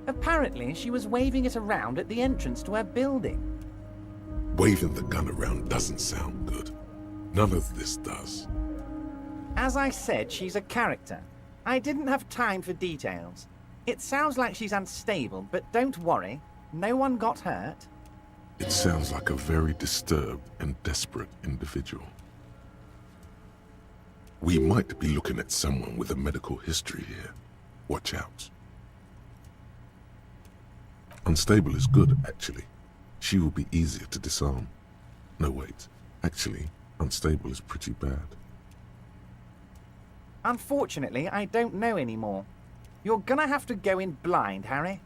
Apparently, she was waving it around at the entrance to her building. Waving the gun around doesn't sound good. None of this does. As I said, she's a character. I didn't have time for details. It sounds like she's unstable, but don't worry. No one got hurt. It sounds like a very disturbed and desperate individual. We might be looking at someone with a medical history here. Watch out. Unstable is good, actually. She will be easier to disarm. No, wait. Actually, unstable is pretty bad. Unfortunately, I don't know anymore. You're gonna have to go in blind, Harry.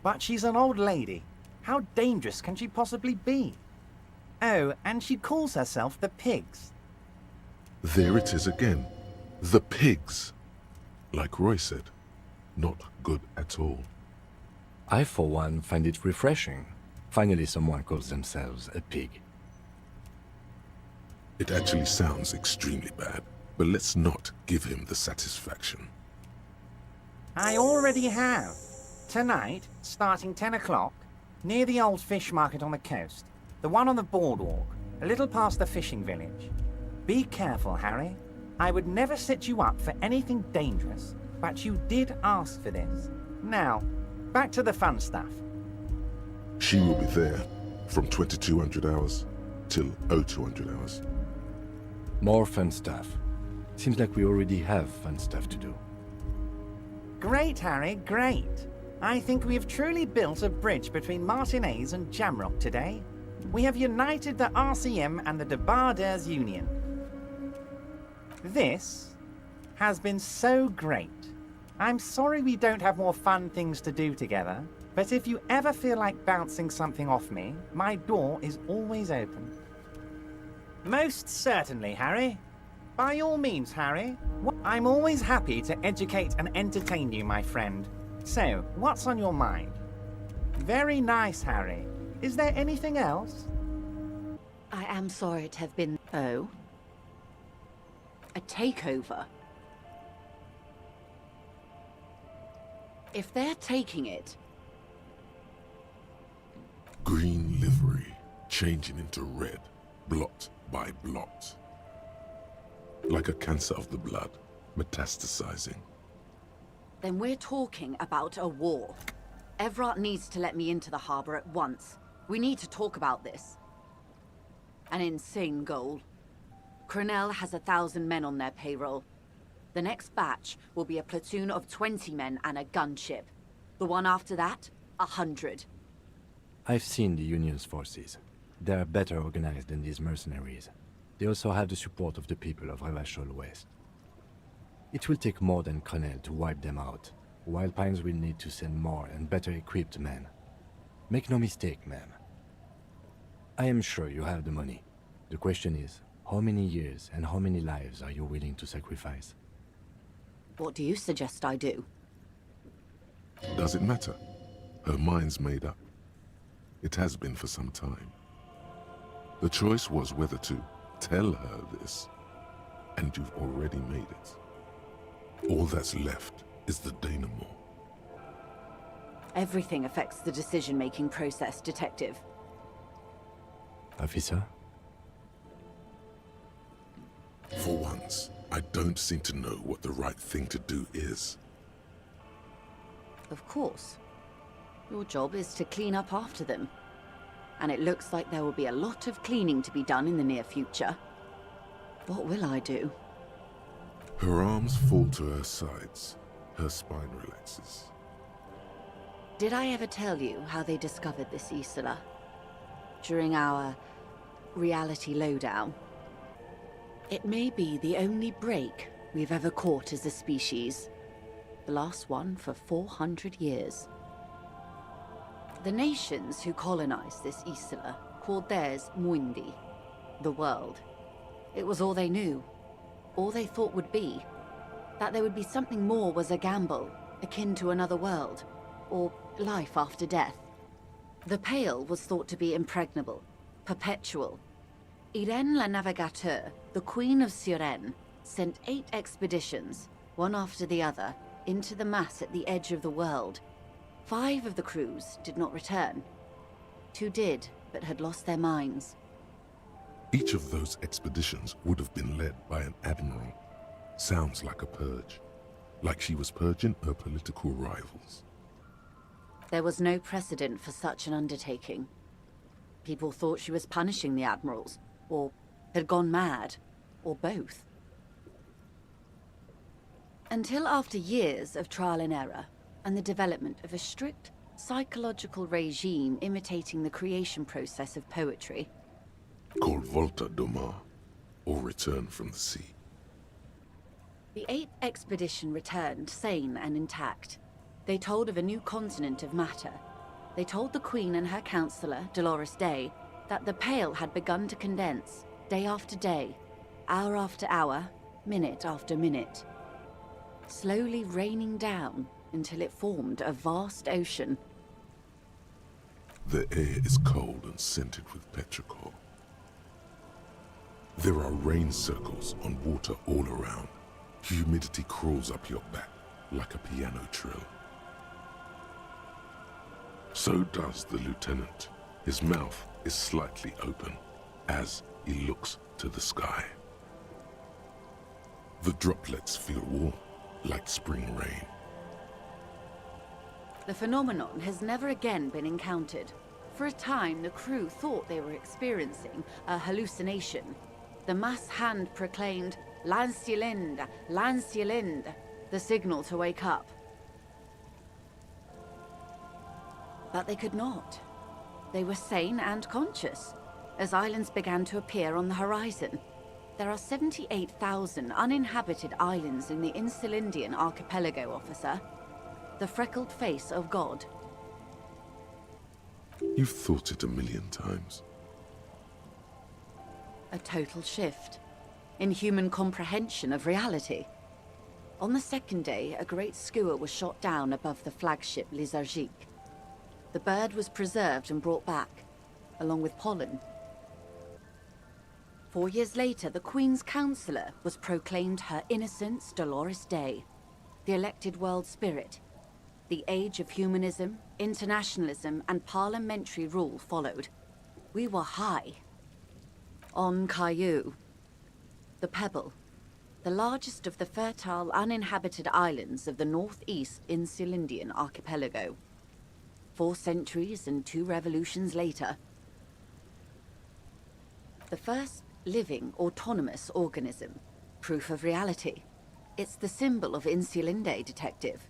But she's an old lady. How dangerous can she possibly be? Oh, and she calls herself the Pigs. There it is again. The pigs. Like Roy said, not good at all. I, for one, find it refreshing. Finally, someone calls themselves a pig. It actually sounds extremely bad, but let's not give him the satisfaction. I already have. Tonight, starting 10 o'clock, near the old fish market on the coast. The one on the boardwalk, a little past the fishing village. Be careful, Harry. I would never set you up for anything dangerous, but you did ask for this. Now, back to the fun stuff. She will be there from 2200 hours till 0200 hours. More fun stuff. Seems like we already have fun stuff to do. Great, Harry, great. I think we have truly built a bridge between Martinez and Jamrock today. We have united the RCM and the Debarders Union. This has been so great. I'm sorry we don't have more fun things to do together, but if you ever feel like bouncing something off me, my door is always open. Most certainly, Harry. By all means, Harry. I'm always happy to educate and entertain you, my friend. So, what's on your mind? Very nice, Harry. Is there anything else? I am sorry to have been... Oh? A takeover? If they're taking it... Green livery, changing into red, blot by blot. Like a cancer of the blood, metastasizing. Then we're talking about a war. Evrart needs to let me into the harbor at once. We need to talk about this. An insane goal. Cronell has 1,000 men on their payroll. The next batch will be a platoon of 20 men and a gunship. The one after that, 100. I've seen the Union's forces. They are better organized than these mercenaries. They also have the support of the people of Revachol West. It will take more than Cronell to wipe them out. Wild Pines will need to send more and better equipped men. Make no mistake, ma'am. I am sure you have the money. The question is, how many years and how many lives are you willing to sacrifice? What do you suggest I do? Does it matter? Her mind's made up. It has been for some time. The choice was whether to tell her this, and you've already made it. All that's left is the denouement. Everything affects the decision-making process, Detective. Officer? For once, I don't seem to know what the right thing to do is. Of course. Your job is to clean up after them. And it looks like there will be a lot of cleaning to be done in the near future. What will I do? Her arms fall to her sides. Her spine relaxes. Did I ever tell you how they discovered this Isola? During our reality lowdown? It may be the only break we've ever caught as a species. The last one for 400 years. The nations who colonized this Isola called theirs Muindi, the world. It was all they knew, all they thought would be. That there would be something more was a gamble, akin to another world, or life after death. The Pale was thought to be impregnable, perpetual. Irene la Navigateur, the Queen of Suren, sent 8 expeditions, one after the other, into the mass at the edge of the world. 5 of the crews did not return. 2 did, but had lost their minds. Each of those expeditions would have been led by an admiral. Sounds like a purge. Like she was purging her political rivals. There was no precedent for such an undertaking. People thought she was punishing the admirals, or had gone mad, or both. Until after years of trial and error, and the development of a strict, Psychological regime imitating the creation process of poetry. Called Volta Doma, or Return from the Sea. The 8th expedition returned sane and intact. They told of a new continent of matter. They told the Queen and her counselor, Dolores Day, that the Pale had begun to condense, day after day, hour after hour, minute after minute, slowly raining down until it formed a vast ocean. The air is cold and scented with petrichor. There are rain circles on water all around. Humidity crawls up your back like a piano trill. So does the lieutenant. His mouth is slightly open as he looks to the sky. The droplets feel warm, like spring rain. The phenomenon has never again been encountered. For a time, the crew thought they were experiencing a hallucination. The mass hand proclaimed, "Lancielinde, Lancielinde," the signal to wake up. But they could not. They were sane and conscious, as islands began to appear on the horizon. There are 78,000 uninhabited islands in the Insulindian archipelago, officer. The freckled face of God. You've thought it a million times. A total shift in human comprehension of reality. On the second day, a great skua was shot down above the flagship Lysergique. The bird was preserved and brought back, along with pollen. 4 years later, the Queen's Counselor was proclaimed Her Innocence Dolores Day, the elected world spirit. The age of humanism, internationalism, and parliamentary rule followed. We were high. On Caillou, the Pebble, the largest of the fertile, uninhabited islands of the northeast Insulindian archipelago. 4 centuries and 2 revolutions later. The first living, autonomous organism. Proof of reality. It's the symbol of Insulinde, detective.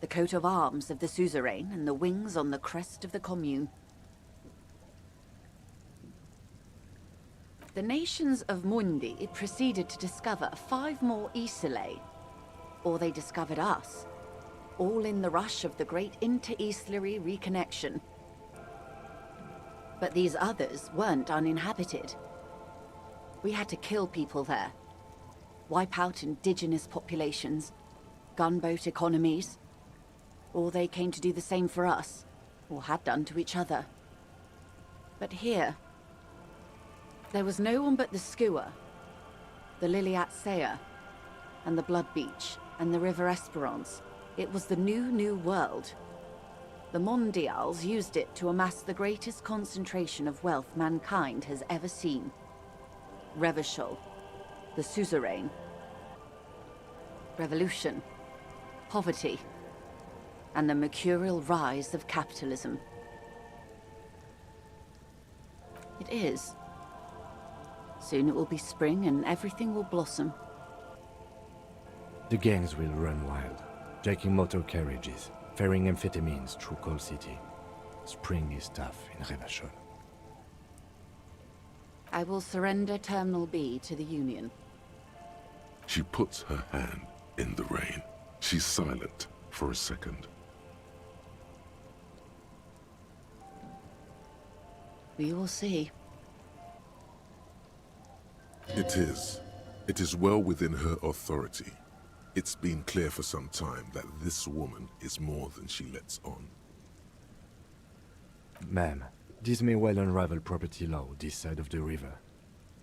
The coat of arms of the suzerain and the wings on the crest of the commune. The nations of Mundi proceeded to discover 5 more Isolae. Or they discovered us. All in the rush of the great inter-Islary reconnection. But these others weren't uninhabited. We had to kill people there. Wipe out indigenous populations. Gunboat economies. Or they came to do the same for us. Or had done to each other. But here, there was no one but the skua, the Liliat Sea, and the Blood Beach, and the River Esperance. It was the new world. The Mondials used it to amass the greatest concentration of wealth mankind has ever seen. Revachol, the suzerain. Revolution, poverty, and the mercurial rise of capitalism. It is. Soon it will be spring and everything will blossom. The gangs will run wild, jacking motor carriages, ferrying amphetamines through Coal City. Spring is tough in Revachol. I will surrender Terminal B to the Union. She puts her hand in the rain. She's silent for a second. We will see. It is. It is well within her authority. It's been clear for some time that this woman is more than she lets on. Ma'am, this may well unravel property law this side of the river.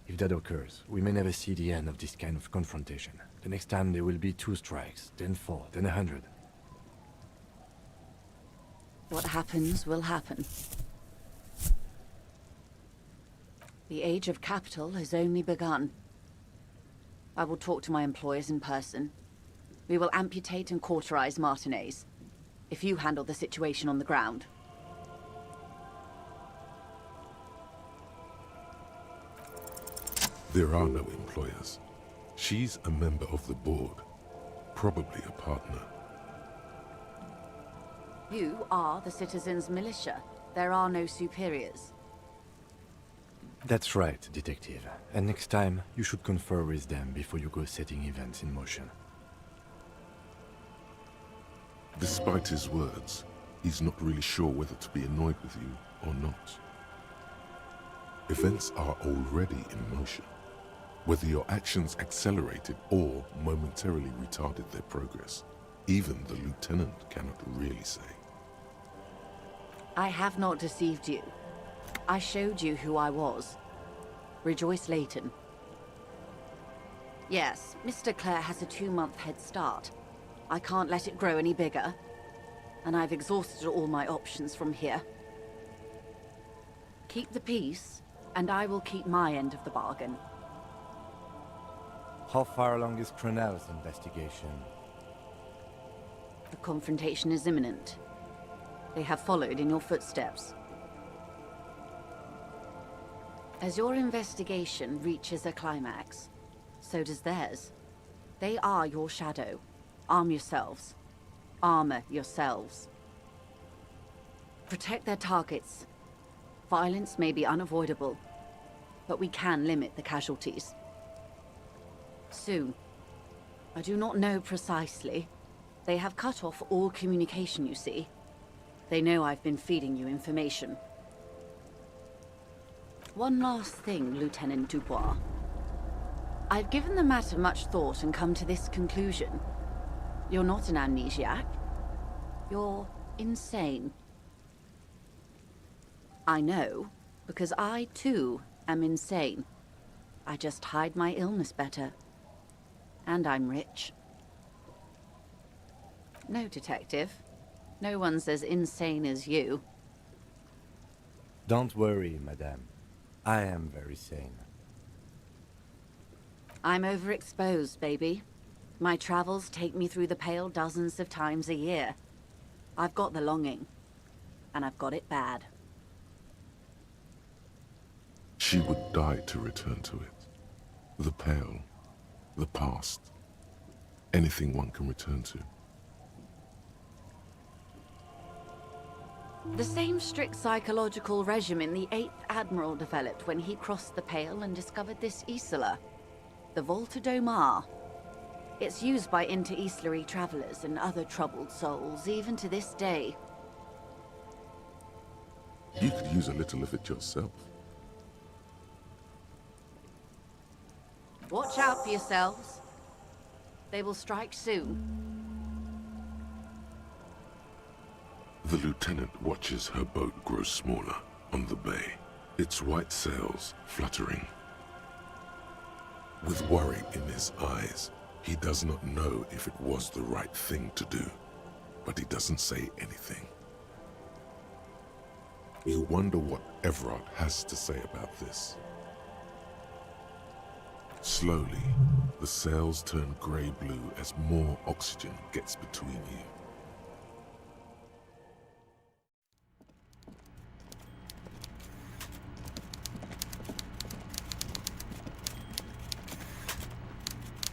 If that occurs, we may never see the end of this kind of confrontation. The next time there will be 2 strikes, then 4, then 100. What happens will happen. The age of capital has only begun. I will talk to my employers in person. We will amputate and cauterize Martinez. If you handle the situation on the ground. There are no employers. She's a member of the board, probably a partner. You are the citizens' militia. There are no superiors. That's right, Detective. And next time, you should confer with them before you go setting events in motion. Despite his words, he's not really sure whether to be annoyed with you or not. Events are already in motion. Whether your actions accelerated or momentarily retarded their progress, even the lieutenant cannot really say. I have not deceived you. I showed you who I was. Rejoice Layton. Yes, Mr. Claire has a 2-month head start. I can't let it grow any bigger. And I've exhausted all my options from here. Keep the peace, and I will keep my end of the bargain. How far along is Cronell's investigation? The confrontation is imminent. They have followed in your footsteps. As your investigation reaches a climax, so does theirs. They are your shadow. Arm yourselves. Armor yourselves. Protect their targets. Violence may be unavoidable, but we can limit the casualties. Soon. I do not know precisely. They have cut off all communication, you see. They know I've been feeding you information. One last thing, Lieutenant Dubois. I've given the matter much thought and come to this conclusion. You're not an amnesiac. You're insane. I know, because I too am insane. I just hide my illness better. And I'm rich. No, Detective. No one's as insane as you. Don't worry, Madame. I am very sane. I'm overexposed, baby. My travels take me through the Pale dozens of times a year. I've got the longing. And I've got it bad. She would die to return to it. The Pale, the past, anything one can return to. The same strict psychological regimen the 8th Admiral developed when he crossed the Pale and discovered this Isola, the Volta do Mar. It's used by inter-Easlary travelers and other troubled souls, even to this day. You could use a little of it yourself. Watch out for yourselves. They will strike soon. The lieutenant watches her boat grow smaller on the bay, its white sails fluttering. With worry in his eyes, he does not know if it was the right thing to do, but he doesn't say anything. You wonder what Evrart has to say about this. Slowly, the sails turn grey-blue as more oxygen gets between you.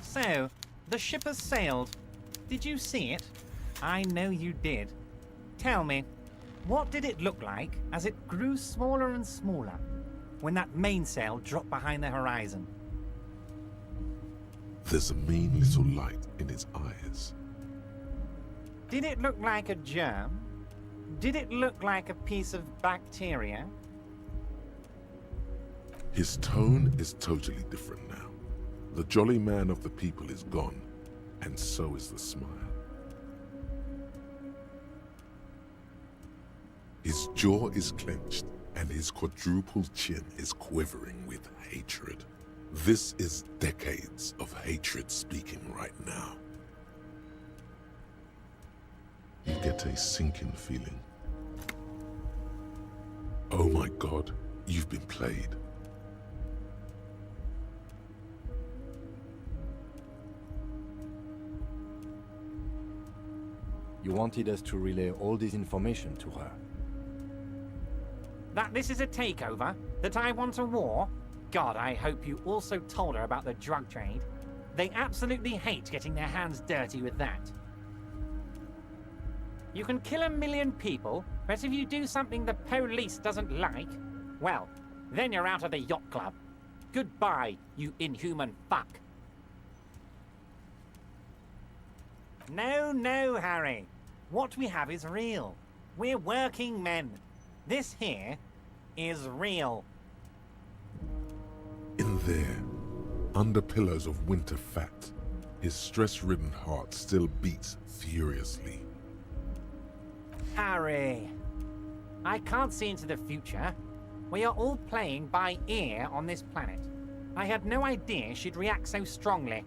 So, the ship has sailed. Did you see it? I know you did. Tell me, what did it look like as it grew smaller and smaller when that mainsail dropped behind the horizon? There's a mean little light in his eyes. Did it look like a germ? Did it look like a piece of bacteria? His tone is totally different now. The jolly man of the people is gone, and so is the smile. His jaw is clenched, and his quadruple chin is quivering with hatred. This is decades of hatred speaking right now. You get a sinking feeling. Oh my God, you've been played. You wanted us to relay all this information to her. That this is a takeover? That I want a war? God, I hope you also told her about the drug trade. They absolutely hate getting their hands dirty with that. You can kill 1,000,000 people, but if you do something the police doesn't like, well, then you're out of the yacht club. Goodbye, you inhuman fuck. No, no, Harry. What we have is real. We're working men. This here is real. In there, under pillows of winter fat, his stress-ridden heart still beats furiously. Harry, I can't see into the future. We are all playing by ear on this planet. I had no idea she'd react so strongly.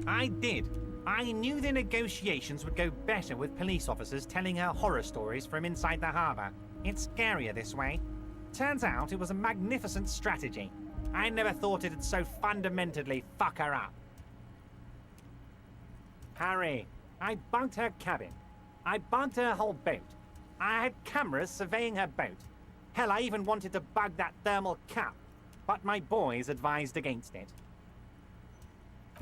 I did. I knew the negotiations would go better with police officers telling her horror stories from inside the harbour. It's scarier this way. Turns out it was a magnificent strategy. I never thought it'd so fundamentally fuck her up. Harry, I bunked her cabin. I bunked her whole boat. I had cameras surveying her boat. Hell, I even wanted to bug that thermal cap, but my boys advised against it.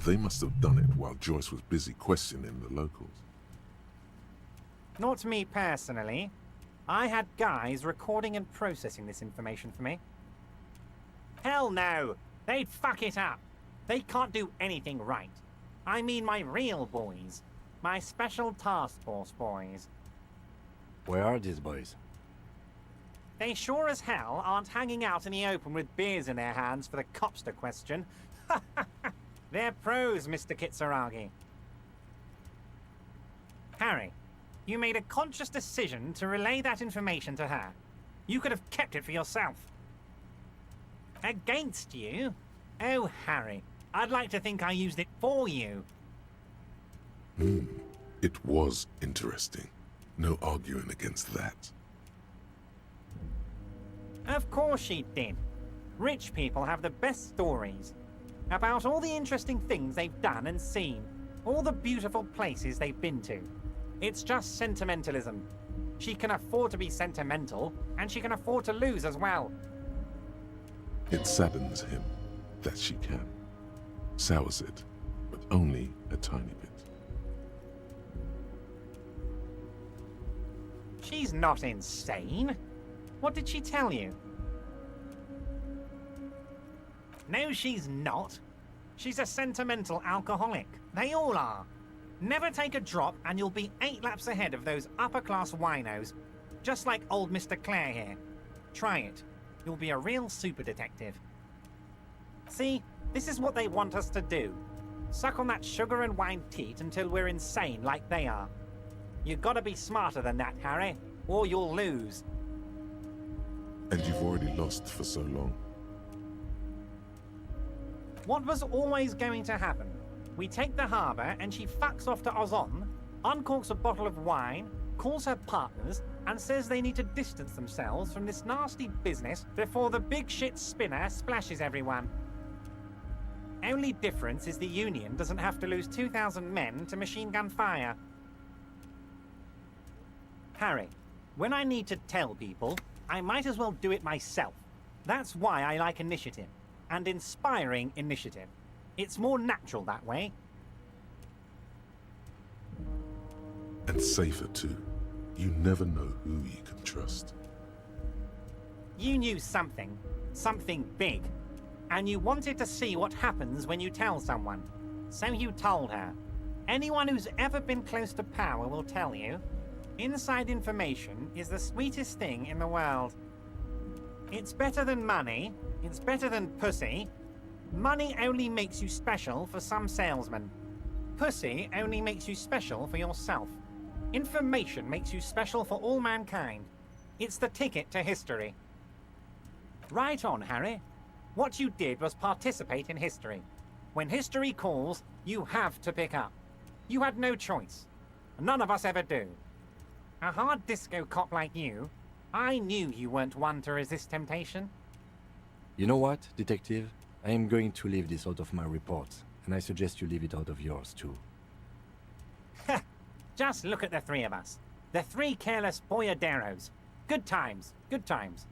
They must have done it while Joyce was busy questioning the locals. Not me personally. I had guys recording and processing this information for me. Hell no! They'd fuck it up. They can't do anything right. I mean my real boys. My special task force boys. Where are these boys? They sure as hell aren't hanging out in the open with beers in their hands for the cops to question. They're pros, Mr. Kitsuragi. Harry, you made a conscious decision to relay that information to her. You could have kept it for yourself. Against you? Oh, Harry, I'd like to think I used it for you. It was interesting. No arguing against that. Of course she did. Rich people have the best stories. About all the interesting things they've done and seen. All the beautiful places they've been to. It's just sentimentalism. She can afford to be sentimental, and she can afford to lose as well. It saddens him that she can. Sours it, but only a tiny bit. She's not insane. What did she tell you? No, she's not. She's a sentimental alcoholic. They all are. Never take a drop and you'll be 8 laps ahead of those upper-class winos. Just like old Mr. Claire here. Try it. You'll be a real super detective. See, this is what they want us to do. Suck on that sugar and wine teat until we're insane like they are. You gotta be smarter than that, Harry, or you'll lose. And you've already lost for so long. What was always going to happen? We take the harbour and she fucks off to Ozon, uncorks a bottle of wine, calls her partners, and says they need to distance themselves from this nasty business before the big shit spinner splashes everyone. Only difference is the Union doesn't have to lose 2,000 men to machine gun fire. Harry, when I need to tell people, I might as well do it myself. That's why I like initiative, and inspiring initiative. It's more natural that way. And safer too. You never know who you can trust. You knew something. Something big. And you wanted to see what happens when you tell someone. So you told her. Anyone who's ever been close to power will tell you. Inside information is the sweetest thing in the world. It's better than money. It's better than pussy. Money only makes you special for some salesmen. Pussy only makes you special for yourself. Information makes you special for all mankind. It's the ticket to history. Right on, Harry. What you did was participate in history. When history calls, you have to pick up. You had no choice. None of us ever do. A hard disco cop like you, I knew you weren't one to resist temptation. You know what, detective? I am going to leave this out of my reports, and I suggest you leave it out of yours too. Just look at the three of us. The three careless boyaderos. Good times, good times.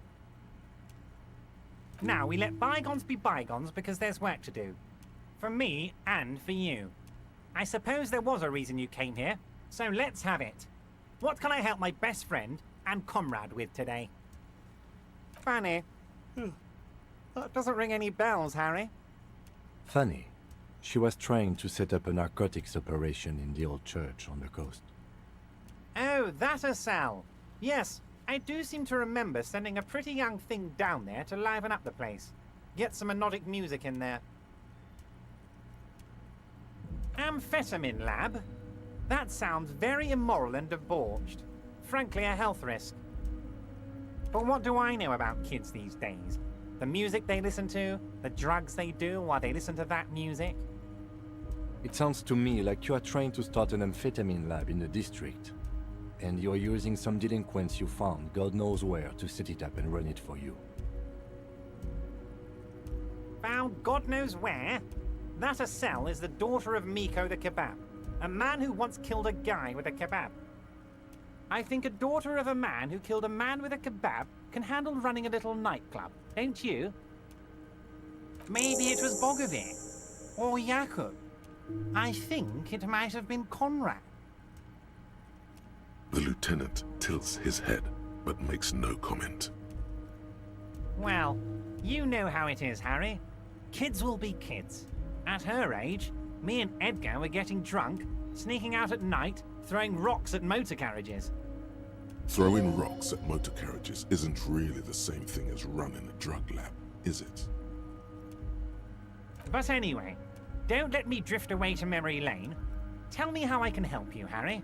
Now we let bygones be bygones because there's work to do. For me and for you. I suppose there was a reason you came here. So let's have it. What can I help my best friend and comrade with today? Funny. That doesn't ring any bells, Harry. Funny. She was trying to set up a narcotics operation in the old church on the coast. Oh, that a cell. Yes, I do seem to remember sending a pretty young thing down there to liven up the place. Get some melodic music in there. Amphetamine lab? That sounds very immoral and debauched. Frankly, a health risk. But what do I know about kids these days? The music they listen to, the drugs they do while they listen to that music? It sounds to me like you are trying to start an amphetamine lab in the district. And you're using some delinquents you found God knows where to set it up and run it for you. Found God knows where? That a cell is the daughter of Miko the kebab, a man who once killed a guy with a kebab. I think a daughter of a man who killed a man with a kebab can handle running a little nightclub, don't you? Maybe it was Bogovir. Or Jakub. I think it might have been Conrad. The lieutenant tilts his head, but makes no comment. Well, you know how it is, Harry. Kids will be kids. At her age, me and Edgar were getting drunk, sneaking out at night, throwing rocks at motor carriages. Throwing rocks at motor carriages isn't really the same thing as running a drug lab, is it? But anyway, don't let me drift away to memory lane. Tell me how I can help you, Harry.